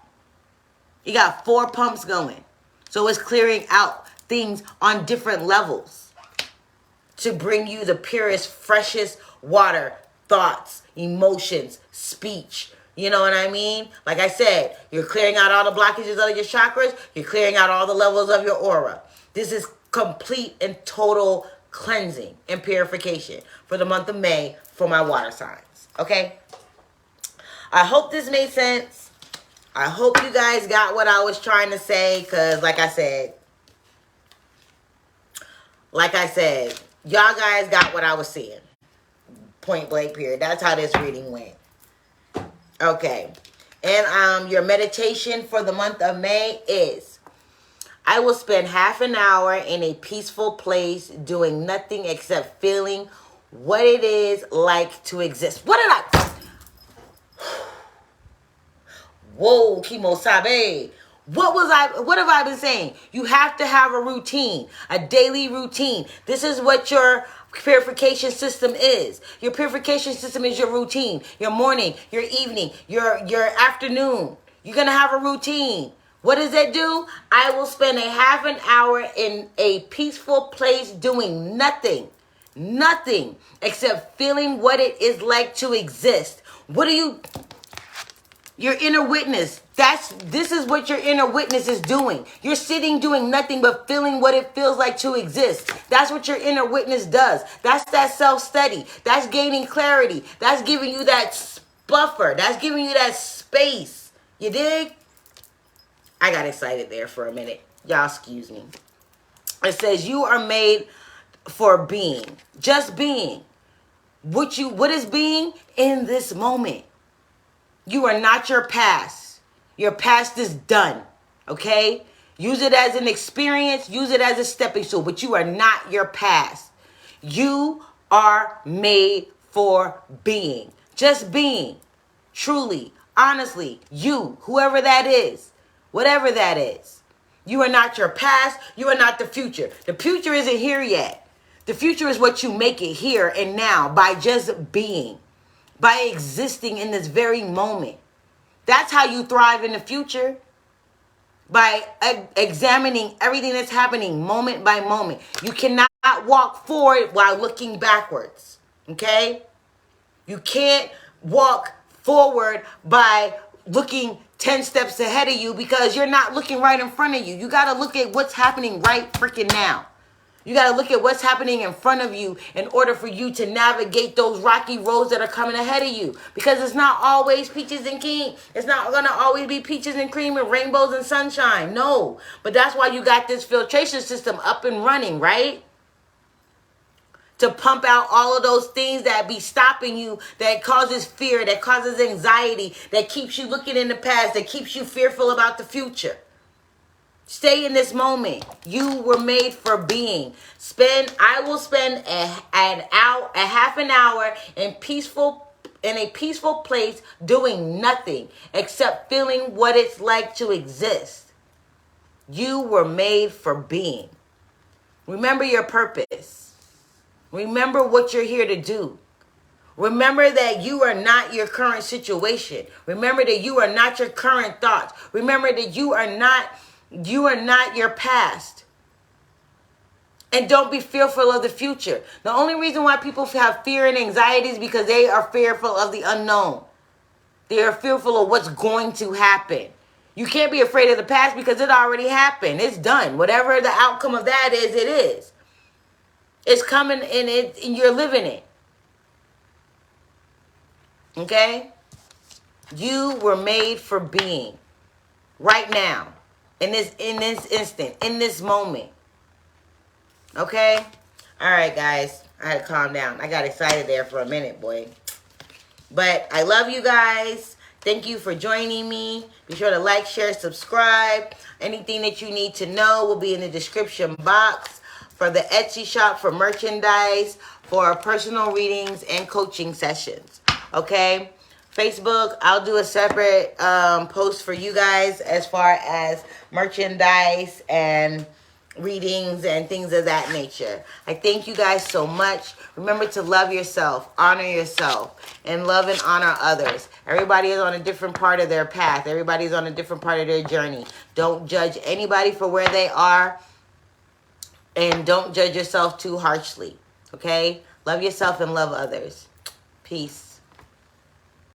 You got 4 pumps going. So it's clearing out things on different levels to bring you the purest, freshest water, thoughts, emotions, speech. You know what I mean? Like I said, you're clearing out all the blockages of your chakras. You're clearing out all the levels of your aura. This is complete and total cleansing and purification for the month of May for my water signs. Okay? I hope this made sense. I hope you guys got what I was trying to say, because like I said, y'all guys got what I was saying. Point blank period. That's how this reading went. Okay. And your meditation for the month of May is, I will spend half an hour in a peaceful place doing nothing except feeling what it is like to exist. What did I... Whoa, Kimo Sabe. What have I been saying? You have to have a routine, a daily routine. This is what your purification system is. Your purification system is your routine, your morning, your evening, your afternoon. You're going to have a routine. What does it do? I will spend a half an hour in a peaceful place doing nothing except feeling what it is like to exist. What do you... Your inner witness. This is what your inner witness is doing. You're sitting doing nothing but feeling what it feels like to exist. That's what your inner witness does. That's that self-study. That's gaining clarity. That's giving you that buffer. That's giving you that space. You dig? I got excited there for a minute. Y'all excuse me. It says you are made for being. Just being. What is being in this moment? You are not your past. Your past is done. Okay? Use it as an experience. Use it as a stepping stone. But you are not your past. You are made for being. Just being. Truly. Honestly. You. Whoever that is. Whatever that is. You are not your past. You are not the future. The future isn't here yet. The future is what you make it here and now by just being. By existing in this very moment. That's how you thrive in the future. By examining everything that's happening moment by moment. You cannot walk forward while looking backwards. Okay? You can't walk forward by looking 10 steps ahead of you, because you're not looking right in front of you. You got to look at what's happening right freaking now. You got to look at what's happening in front of you in order for you to navigate those rocky roads that are coming ahead of you. Because it's not always peaches and cream. It's not going to always be peaches and cream and rainbows and sunshine. No. But that's why you got this filtration system up and running, right? To pump out all of those things that be stopping you, that causes fear, that causes anxiety, that keeps you looking in the past, that keeps you fearful about the future. Stay in this moment. You were made for being. I will spend a half an hour in a peaceful place doing nothing except feeling what it's like to exist. You were made for being. Remember your purpose. Remember what you're here to do. Remember that you are not your current situation. Remember that you are not your current thoughts. Remember that you are not your past. And don't be fearful of the future. The only reason why people have fear and anxiety is because they are fearful of the unknown. They are fearful of what's going to happen. You can't be afraid of the past because it already happened. It's done. Whatever the outcome of that is, it is. It's coming and you're living it. Okay? You were made for being. Right now. In this instant. In this moment. Okay? Alright, guys. I had to calm down. I got excited there for a minute, boy. But I love you guys. Thank you for joining me. Be sure to like, share, subscribe. Anything that you need to know will be in the description box. For the Etsy shop, for merchandise, for personal readings and coaching sessions. Okay? Facebook, I'll do a separate post for you guys as far as merchandise and readings and things of that nature. I thank you guys so much. Remember to love yourself, honor yourself, and love and honor others. Everybody is on a different part of their path. Everybody's on a different part of their journey. Don't judge anybody for where they are, and don't judge yourself too harshly. Okay? Love yourself and love others. Peace.